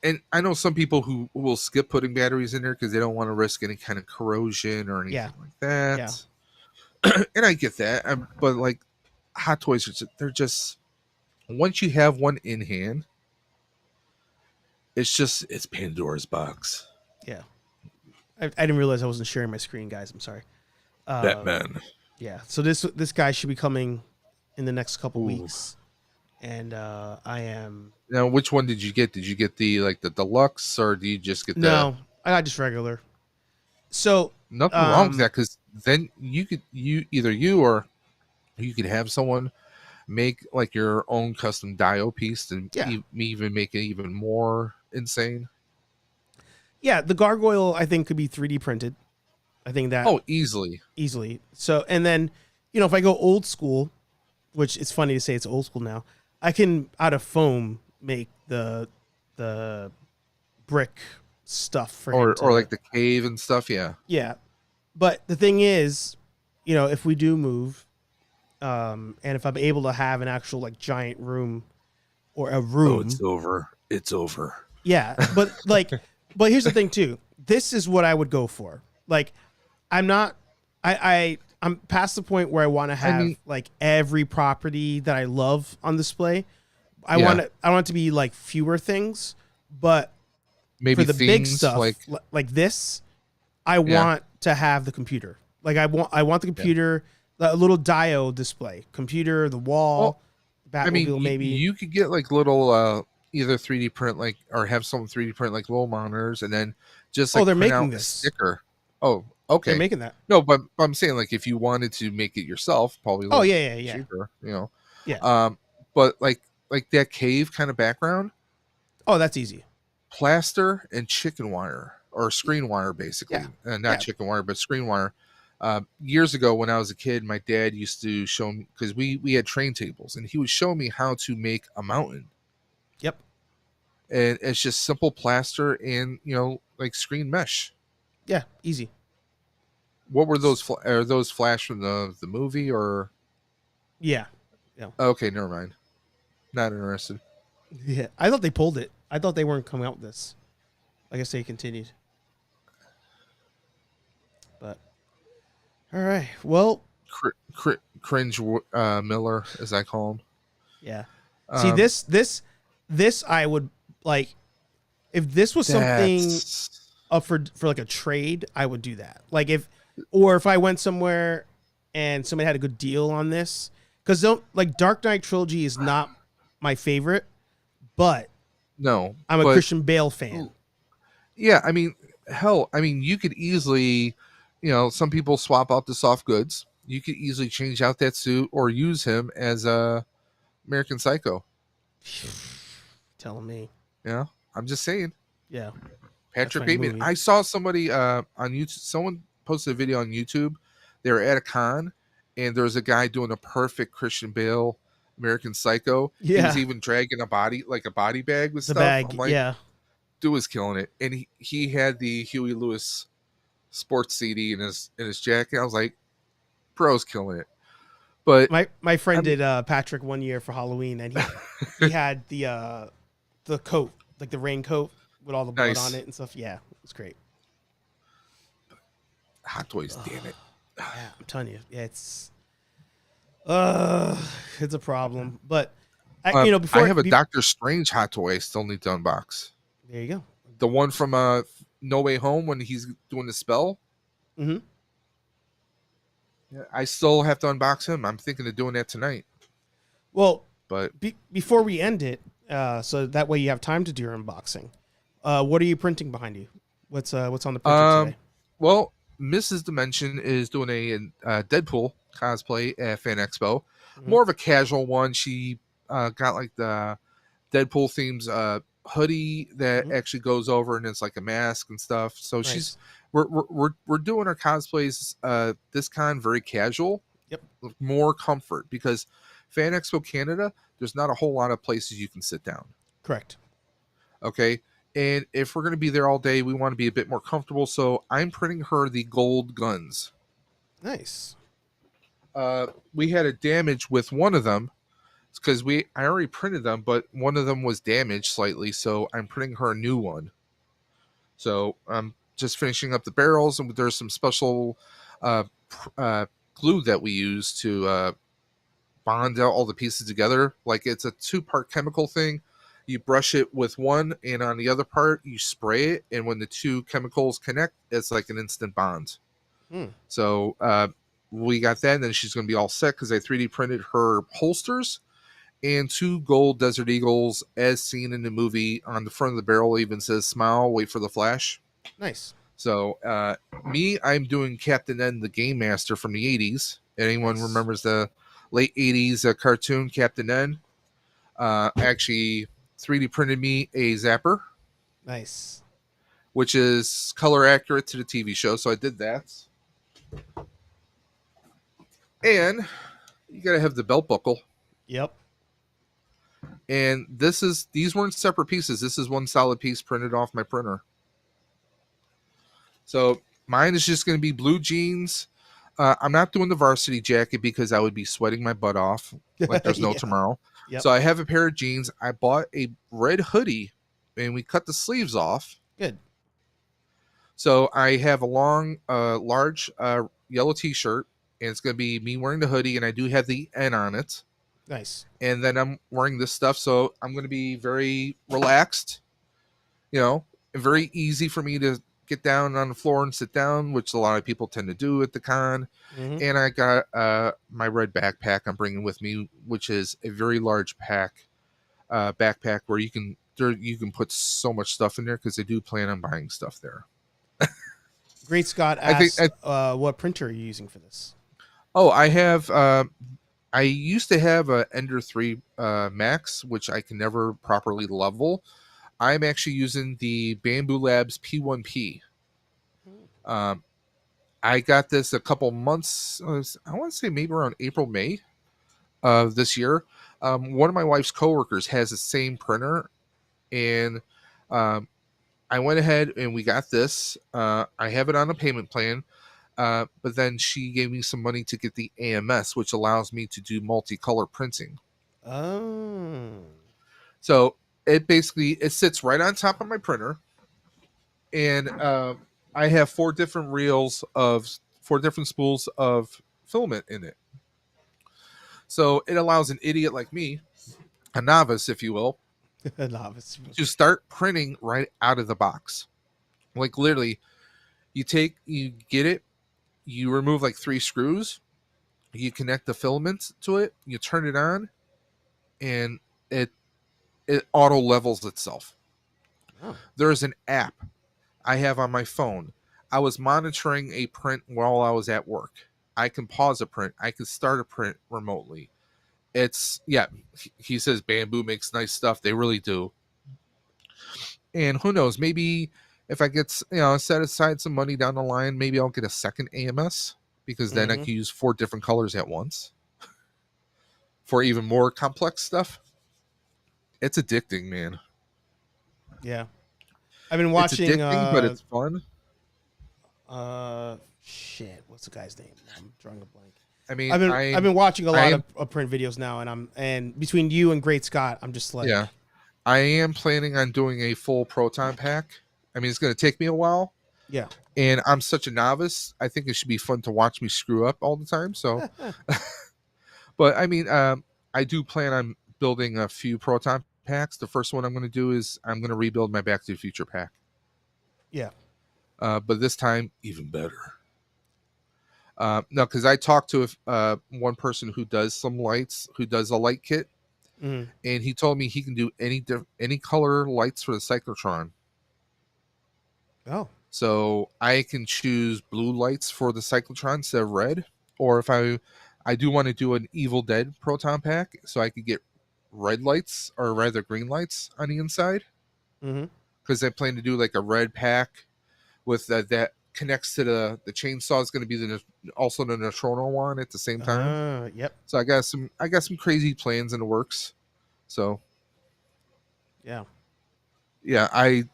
and I know some people who will skip putting batteries in there because they don't want to risk any kind of corrosion or anything like that. Yeah. And I get that, but like Hot Toys, they're just, once you have one in hand, it's Pandora's box. Yeah. I didn't realize I wasn't sharing my screen, guys. I'm sorry. Batman. Yeah. So this guy should be coming in the next couple weeks, and I am. Now, which one did you get? Did you get the deluxe, or do you just get No, I got just regular. So nothing wrong with that, because then you could or you could have someone make like your own custom Dio piece to even make it even more insane. Yeah, the gargoyle I think could be 3D printed. I think that easily. So, and then if I go old school, which it's funny to say it's old school now, I can out of foam make the brick stuff for him or like the cave and stuff. Yeah. But the thing is, if we do move, and if I'm able to have an actual like giant room or a room, it's over. Yeah. But but here's the thing too. This is what I would go for. Like, I'm past the point where I want to have like every property that I love on display. I want it to be like fewer things, but maybe for the big stuff like this, I want to have the computer. Like I want the computer, a little Dio display, computer, the wall. Batmobile, maybe you could get like little either 3D print or have someone 3D print like little monitors, and then just like they're print making out this a sticker. Oh, okay, they're making that. No, but I'm saying like if you wanted to make it yourself, probably a little cheaper, But like that cave kind of background. Oh, that's easy. Plaster and chicken wire. or screen wire, basically. Yeah. Not Yeah. chicken wire, but screen wire. Years ago, when I was a kid, my dad used to show me, because we had train tables, and he would show me how to make a mountain. Yep. And it's just simple plaster and, like screen mesh. Yeah. Easy. What were those? Are those flash from the movie or? Yeah. Yeah. Okay, never mind. Not interested. Yeah. I thought they pulled it. I thought they weren't coming out with this. I guess they continued. But all right. Well, Cringe Miller, as I call him. yeah. See, this I would like. If this was something up for like a trade, I would do that. Like if I went somewhere and somebody had a good deal on this, because like Dark Knight trilogy is not my favorite, but no, I'm a Christian Bale fan. Yeah, I mean, hell, you could easily, some people swap out the soft goods. You could easily change out that suit or use him as a American Psycho. Telling me. Yeah, I'm just saying. Yeah. Patrick Bateman. I saw somebody on YouTube. Someone posted a video on YouTube. They were at a con, and there was a guy doing a perfect Christian Bale American Psycho. Yeah. He was even dragging a body bag with The stuff. bag. I'm like, yeah. Dude was killing it, and he had the Huey Lewis sports CD in his jacket. I was like, bro's killing it. But my friend did Patrick one year for Halloween, and he had the coat, like the raincoat with all the blood on it and stuff. Yeah, it was great. Hot Toys, damn it. Yeah, I'm telling you, yeah, it's a problem. But before I have a Doctor Strange Hot Toy I still need to unbox. There you go. The one from No Way Home when he's doing the spell. Mm-hmm. Yeah, I still have to unbox him. I'm thinking of doing that tonight. Well, but before we end it, so that way you have time to do your unboxing. What are you printing behind you? What's on the printer today? Well, Mrs. Dimension is doing a Deadpool cosplay at Fan Expo. Mm-hmm. More of a casual one. She got like the Deadpool themes hoodie that actually goes over and it's like a mask and stuff. So nice. We're doing our cosplays this con very casual. Yep. With more comfort because Fan Expo Canada, there's not a whole lot of places you can sit down. Correct. Okay. And if we're going to be there all day, we want to be a bit more comfortable. So I'm printing her the gold guns. Nice. We had a damage with one of them because I already printed them, but one of them was damaged slightly. So I'm printing her a new one. So I'm just finishing up the barrels, and there's some special glue that we use to bond out all the pieces together. Like it's a 2-part chemical thing. You brush it with one, and on the other part, you spray it. And when the two chemicals connect, it's like an instant bond. So we got that, and then she's going to be all set because I 3D printed her holsters and 2 gold Desert Eagles as seen in the movie. On the front of the barrel even says, "Smile, wait for the flash." Nice. So I'm doing Captain N, the Game Master from the 80s. Anyone remembers the late 80s cartoon Captain N? Actually 3D printed me a Zapper. Nice. Which is color accurate to the TV show. So I did that. And you got to have the belt buckle. Yep. And these weren't separate pieces. This is one solid piece printed off my printer. So mine is just going to be blue jeans. I'm not doing the varsity jacket because I would be sweating my butt off like there's no tomorrow. Yep. So I have a pair of jeans. I bought a red hoodie, and we cut the sleeves off. Good. So I have a long, large yellow T-shirt, and it's going to be me wearing the hoodie, and I do have the N on it. Nice. And then I'm wearing this stuff, so I'm going to be very relaxed, and very easy for me to get down on the floor and sit down, which a lot of people tend to do at the con. Mm-hmm. And I got my red backpack I'm bringing with me, which is a very large backpack where you can put so much stuff in there because I do plan on buying stuff there. Great Scott asked, what printer are you using for this? Oh, I have. I used to have a Ender 3 Max, which I can never properly level. I'm actually using the Bamboo Labs P1P. I got this a couple months, I want to say maybe around April, May of this year. One of my wife's coworkers has the same printer, and I went ahead and we got this. I have it on a payment plan, but then she gave me some money to get the AMS, which allows me to do multicolor printing. Oh. So it sits right on top of my printer, and I have four different spools of filament in it. So it allows an idiot like me, a novice, if you will, A novice. to start printing right out of the box. Like literally, you get it, you remove like 3 screws, you connect the filament to it, you turn it on, and it auto levels itself. Oh. There's an app I have on my phone. I was monitoring a print while I was at work. I can pause a print. I can start a print remotely. He says Bamboo makes nice stuff. They really do. And who knows, maybe if I get, set aside some money down the line, maybe I'll get a second AMS, because then I can use 4 different colors at once for even more complex stuff. It's addicting, man. Yeah. I've been watching. It's addicting, but it's fun. Shit. What's the guy's name? I'm drawing a blank. I mean, I've been watching a lot of print videos now, and between you and Great Scott, I'm just like, yeah, I am planning on doing a full proton pack. I mean, it's going to take me a while. Yeah. And I'm such a novice. I think it should be fun to watch me screw up all the time. So, but I mean, I do plan on building a few proton packs. The first one I'm going to do is I'm going to rebuild my Back to the Future pack. Yeah. But this time, even better. No, because I talked to one person who does some lights, who does a light kit, and he told me he can do any color lights for the cyclotron. Oh. So I can choose blue lights for the cyclotron instead of red, or if I do want to do an Evil Dead proton pack, so I could get red lights, or rather green lights on the inside, because I plan to do like a red pack with that connects to the chainsaw is going to be also the Neutrona one at the same time. Yep. So I got some crazy plans in the works. So yeah, I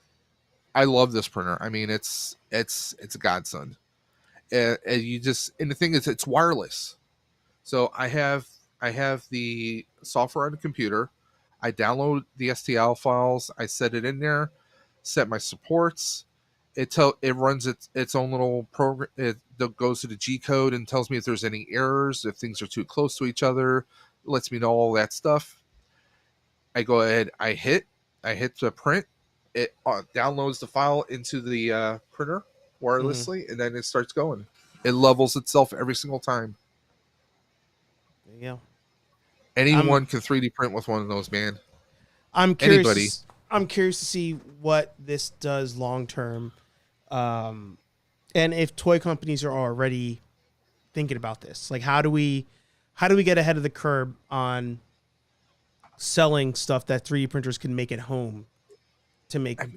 love this printer. I mean, it's a godsend. And the thing is, it's wireless. So I have the software on the computer. I download the STL files. I set it in there, set my supports. It runs its own little program. It goes to the G code and tells me if there's any errors, if things are too close to each other. It lets me know all that stuff. I go ahead. I hit the print. It downloads the file into the printer wirelessly, and then it starts going. It levels itself every single time. There you go. Anyone can 3D print with one of those, man. I'm curious. Anybody. I'm curious to see what this does long term, and if toy companies are already thinking about this. Like, how do we get ahead of the curve on selling stuff that 3D printers can make at home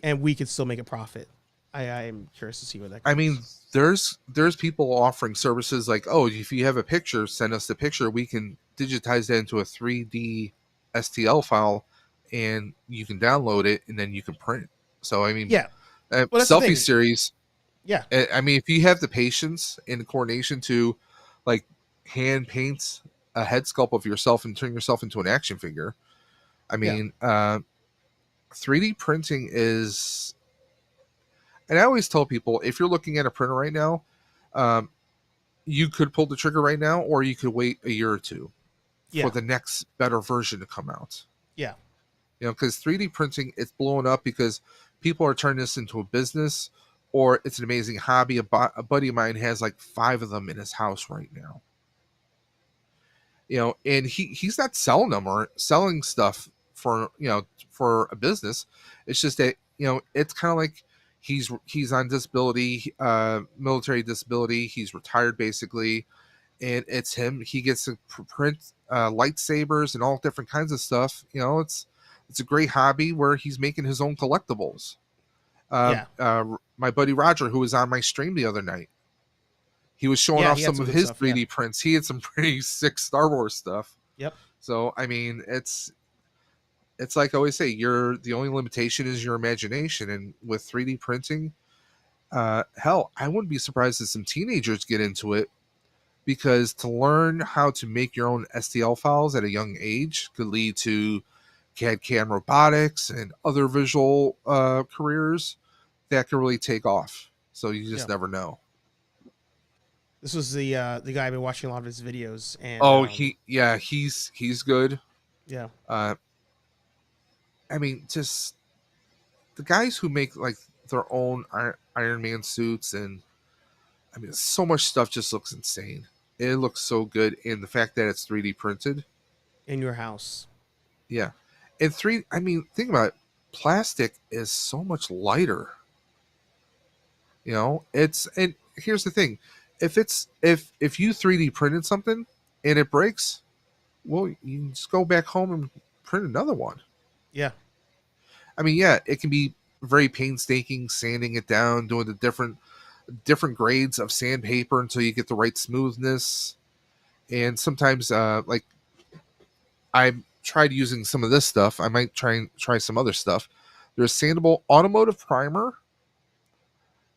and we could still make a profit? I am curious to see where that goes. I mean, there's people offering services like, oh, if you have a picture, send us the picture. We can digitize that into a 3D STL file, and you can download it, and then you can print. So, I mean, selfie series. Yeah. I mean, if you have the patience and the coordination to, like, hand paint a head sculpt of yourself and turn yourself into an action figure, I mean, 3D printing is... And I always tell people, if you're looking at a printer right now, you could pull the trigger right now, or you could wait a year or two for the next better version to come out. Yeah. Because 3D printing, it's blowing up because people are turning this into a business, or it's an amazing hobby. A buddy of mine has like 5 of them in his house right now. And he's not selling them or selling stuff for a business. It's just that, it's kind of like he's on disability, military disability. He's retired basically, and it's him. He gets to print lightsabers and all different kinds of stuff. it's a great hobby where he's making his own collectibles. Yeah. My buddy Roger, who was on my stream the other night, he was showing off he had some of good his stuff, 3D yeah. prints. He had some pretty sick Star Wars stuff. Yep. So I mean, it's like I always say, the only limitation is your imagination, and with 3D printing, hell, I wouldn't be surprised if some teenagers get into it, because to learn how to make your own STL files at a young age could lead to CAD/CAM robotics and other visual careers that could really take off. So you just never know. This was the guy I've been watching a lot of his videos, and he's good. Yeah. I mean, just the guys who make like their own Iron Man suits, and I mean, so much stuff just looks insane. It looks so good, and the fact that it's 3D printed in your house. Yeah. And I mean, think about it. Plastic is so much lighter. You know, and here's the thing. If you 3D printed something and it breaks, well, you can just go back home and print another one. Yeah. I mean, yeah, it can be very painstaking, sanding it down, doing the different grades of sandpaper until you get the right smoothness. And sometimes, like, I tried using some of this stuff. I might try some other stuff. There's sandable automotive primer.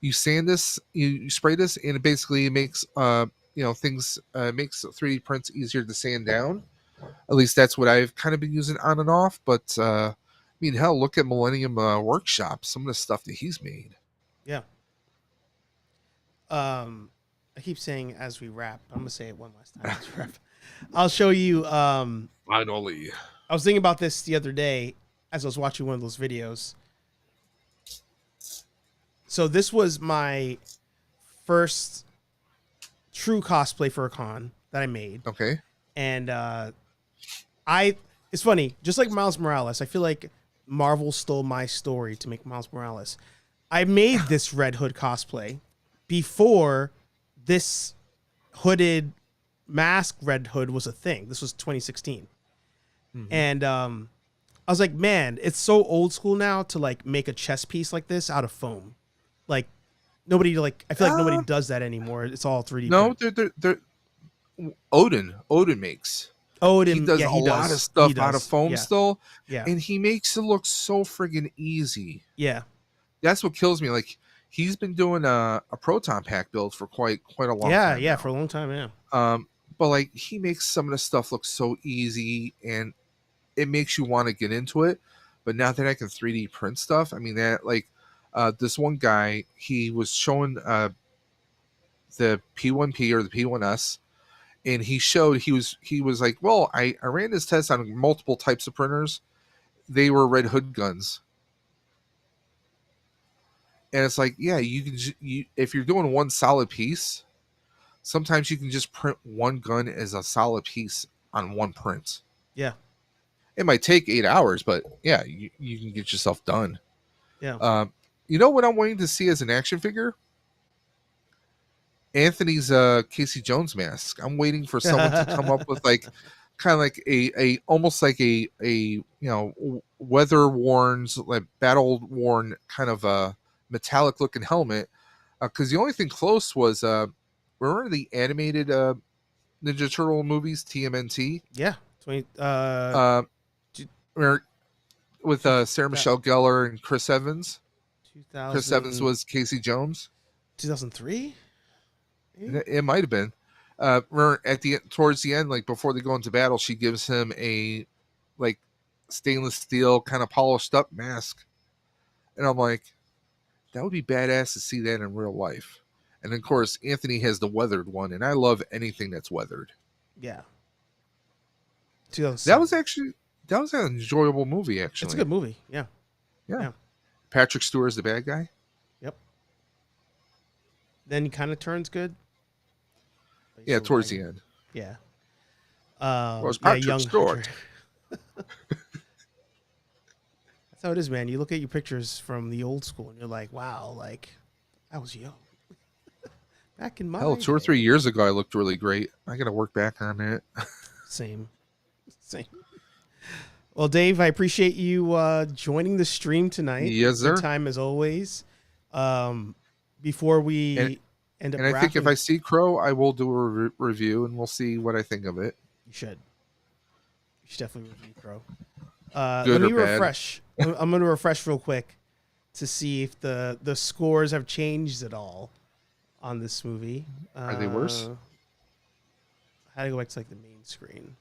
You sand this, you spray this, and it basically makes things makes 3D prints easier to sand down. At least that's what I've kind of been using on and off. But I mean, hell, look at Millennium Workshop. Some of the stuff that he's made. Yeah. I keep saying as we wrap. I'm gonna say it one last time as we wrap. I'll show you. Finally, I was thinking about this the other day as I was watching one of those videos. So this was my first true cosplay for a con that I made. Okay. And it's funny, just like Miles Morales, I feel like Marvel stole my story to make Miles Morales. I made this Red Hood cosplay before this hooded mask Red Hood was a thing. This was 2016. Mm-hmm. And I was like, man, it's so old school now to like make a chess piece like this out of foam. Like nobody I feel like nobody does that anymore. It's all 3D. No, they're Odin makes. Odin, he does a lot of stuff out of foam still. Yeah. And he makes it look so friggin' easy. Yeah. That's what kills me. Like he's been doing a proton pack build for quite a long time. Yeah, now. For a long time, yeah. But like he makes some of the stuff look so easy, and it makes you want to get into it. But now that I can 3D print stuff, I mean that like this one guy, he was showing the P1P or the P1S, and he showed he was like, well, I ran this test on multiple types of printers. They were Red Hood guns. And it's like, yeah, you can if you're doing one solid piece, sometimes you can just print one gun as a solid piece on one print. Yeah. It might take 8 hours, but yeah, you can get yourself done. Yeah. You know what I'm waiting to see as an action figure? Anthony's Casey Jones mask. I'm waiting for someone to come up with like kind of like a almost like a weather worn, like battle worn kind of a metallic looking helmet. Because the only thing close was remember the animated Ninja Turtle movies, TMNT? Yeah. With Sarah Michelle Gellar and Chris Evans. 2000... Chris Evans was Casey Jones. 2003. It might have been. Towards the end, like before they go into battle, she gives him a like stainless steel kind of polished up mask, and I'm like, that would be badass to see that in real life. And of course, Anthony has the weathered one, and I love anything that's weathered. Yeah. That was an enjoyable movie. Actually, it's a good movie. Yeah. Patrick Stewart's the bad guy. Yep. Then he kind of turns good. Yeah, towards the end. Yeah. Well, Patrick Stewart. That's how it is, man. You look at your pictures from the old school, and you're like, wow, like I was young. Back in my 2 or 3 years ago, I looked really great. I got to work back on that. Same. Well, Dave, I appreciate you joining the stream tonight. Yes, sir. Good time as always. Before we end up And I think if wrapping- I see Crow, I will do a review, and we'll see what I think of it. You should definitely review Crow. Good let me or bad? refresh. I'm going to refresh real quick to see if the scores have changed at all on this movie. Are they worse? I had to go back to like the main screen.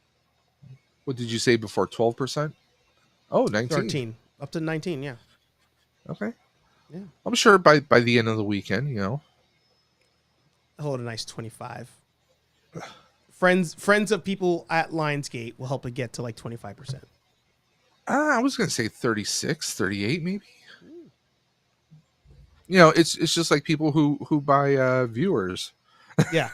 What did you say before? 12%? Oh, 19. 13. Up to 19, yeah. Okay. Yeah. I'm sure by the end of the weekend, you know. Hold a nice 25. Friends of people at Lionsgate will help it get to like 25%. I was going to say 36, 38 maybe. You know, it's just like people who buy viewers. Yeah.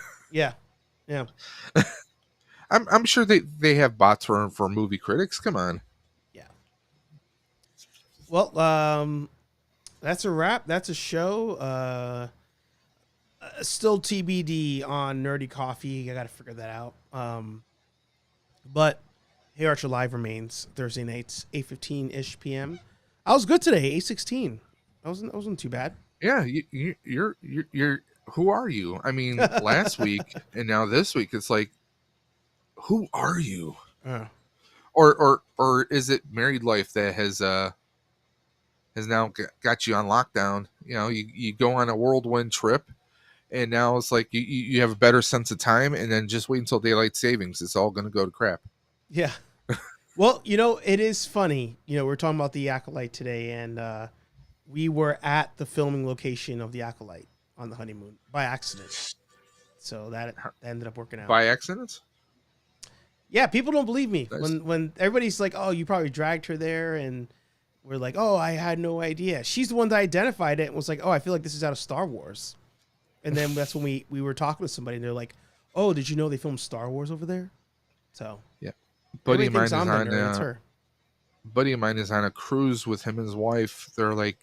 I'm sure they have bots for movie critics. Come on. Yeah. Well, that's a wrap. That's a show. Still TBD on Nerdy Coffee. I got to figure that out. But HeyArcher Live remains Thursday nights, 8:15-ish p.m. I was good today, 8:16. I wasn't too bad. Yeah, you're who are you? I mean, last week and now this week, it's like, who are you? Or is it married life that has now got you on lockdown? You know, you go on a whirlwind trip, and now it's like you have a better sense of time, and then just wait until daylight savings. It's all going to go to crap. Yeah. Well, you know, it is funny. You know, we're talking about the Acolyte today, and we were at the filming location of the Acolyte on the honeymoon by accident. So that ended up working out. By accident? Yeah, people don't believe me. Nice. When everybody's like, oh, you probably dragged her there, and we're like, oh, I had no idea. She's the one that identified it and was like, oh, I feel like this is out of Star Wars. And then that's when we were talking to somebody, and they're like, oh, did you know they filmed Star Wars over there? So yeah. Buddy of mine is it's on her. Buddy of mine is on a cruise with him and his wife. They're like,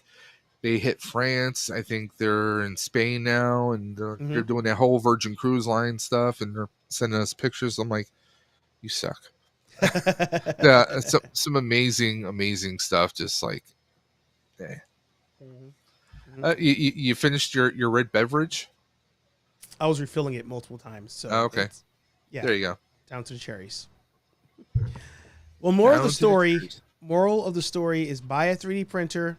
they hit France. I think they're in Spain now, and they're doing that whole Virgin Cruise Line stuff, and they're sending us pictures. I'm like, you suck. Yeah, some amazing stuff. Just like, you finished your red beverage? I was refilling it multiple times. So okay, yeah, there you go. Down to the cherries. Well, moral of the story is buy a 3D printer.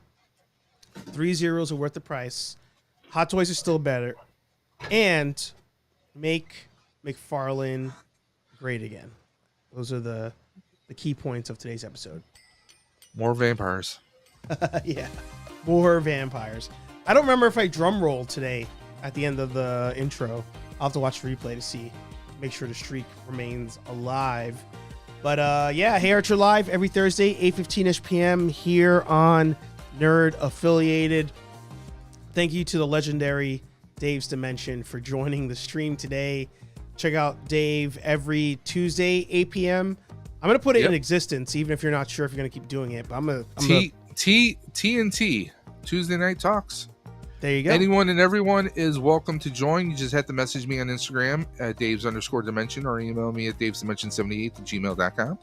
3 zeros are worth the price. Hot toys are still better, and make McFarlane great again. Those are the key points of today's episode. More vampires. Yeah, more vampires. I don't remember if I drum rolled today at the end of the intro. I'll have to watch the replay to see. Make sure the streak remains alive. But yeah, HeyArcher Live every Thursday, 8:15-ish p.m. here on Nerd Affiliated. Thank you to the legendary DavesDimension for joining the stream today. Check out Dave every Tuesday, 8 p.m. I'm going to put it in existence, even if you're not sure if you're going to keep doing it. But I'm going to... TNT, Tuesday Night Talks. There you go. Anyone and everyone is welcome to join. You just have to message me on Instagram at Daves_Dimension or email me at DavesDimension78@gmail.com.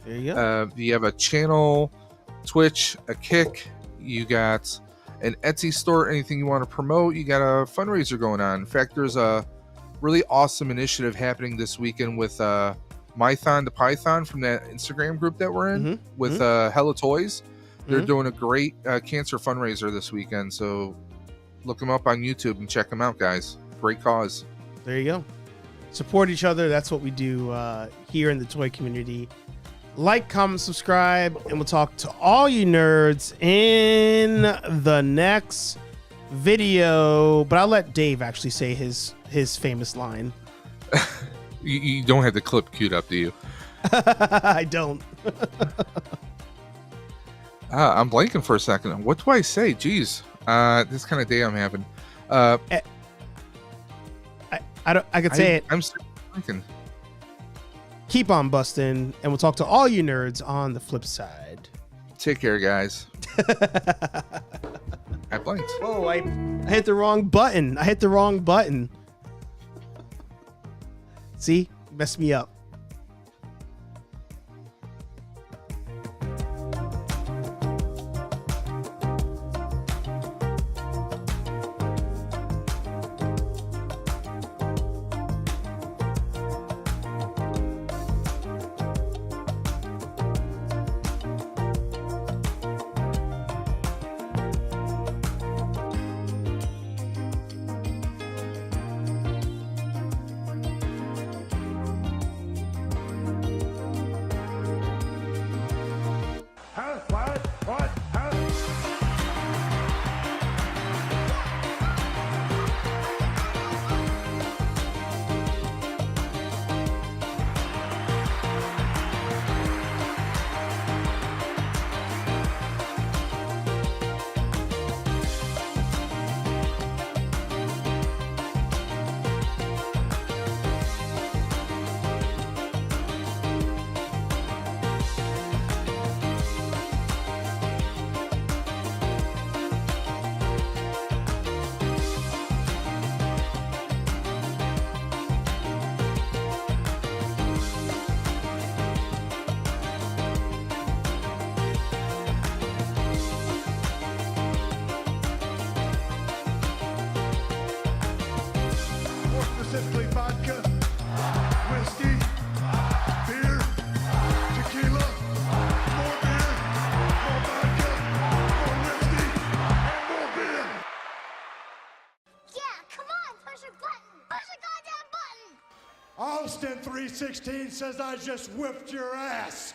There you go. You have a channel, Twitch, a Kick. You got an Etsy store, anything you want to promote. You got a fundraiser going on. In fact, there's a really awesome initiative happening this weekend with Mython to Python from that Instagram group that we're in with Hella Toys. They're doing a great cancer fundraiser this weekend. So look them up on YouTube and check them out, guys. Great cause. There you go. Support each other. That's what we do here in the toy community. Like, comment, subscribe, and we'll talk to all you nerds in the next video. But I'll let Dave actually say his famous line. You don't have the clip queued up, do you? I don't. I'm blanking for a second. What do I say? Jeez. This kind of day I'm having. I could say it. I'm still blanking. Keep on busting, and we'll talk to all you nerds on the flip side. Take care, guys. I blanked. Whoa, I hit the wrong button. See? Messed me up. Austin 316 says I just whipped your ass.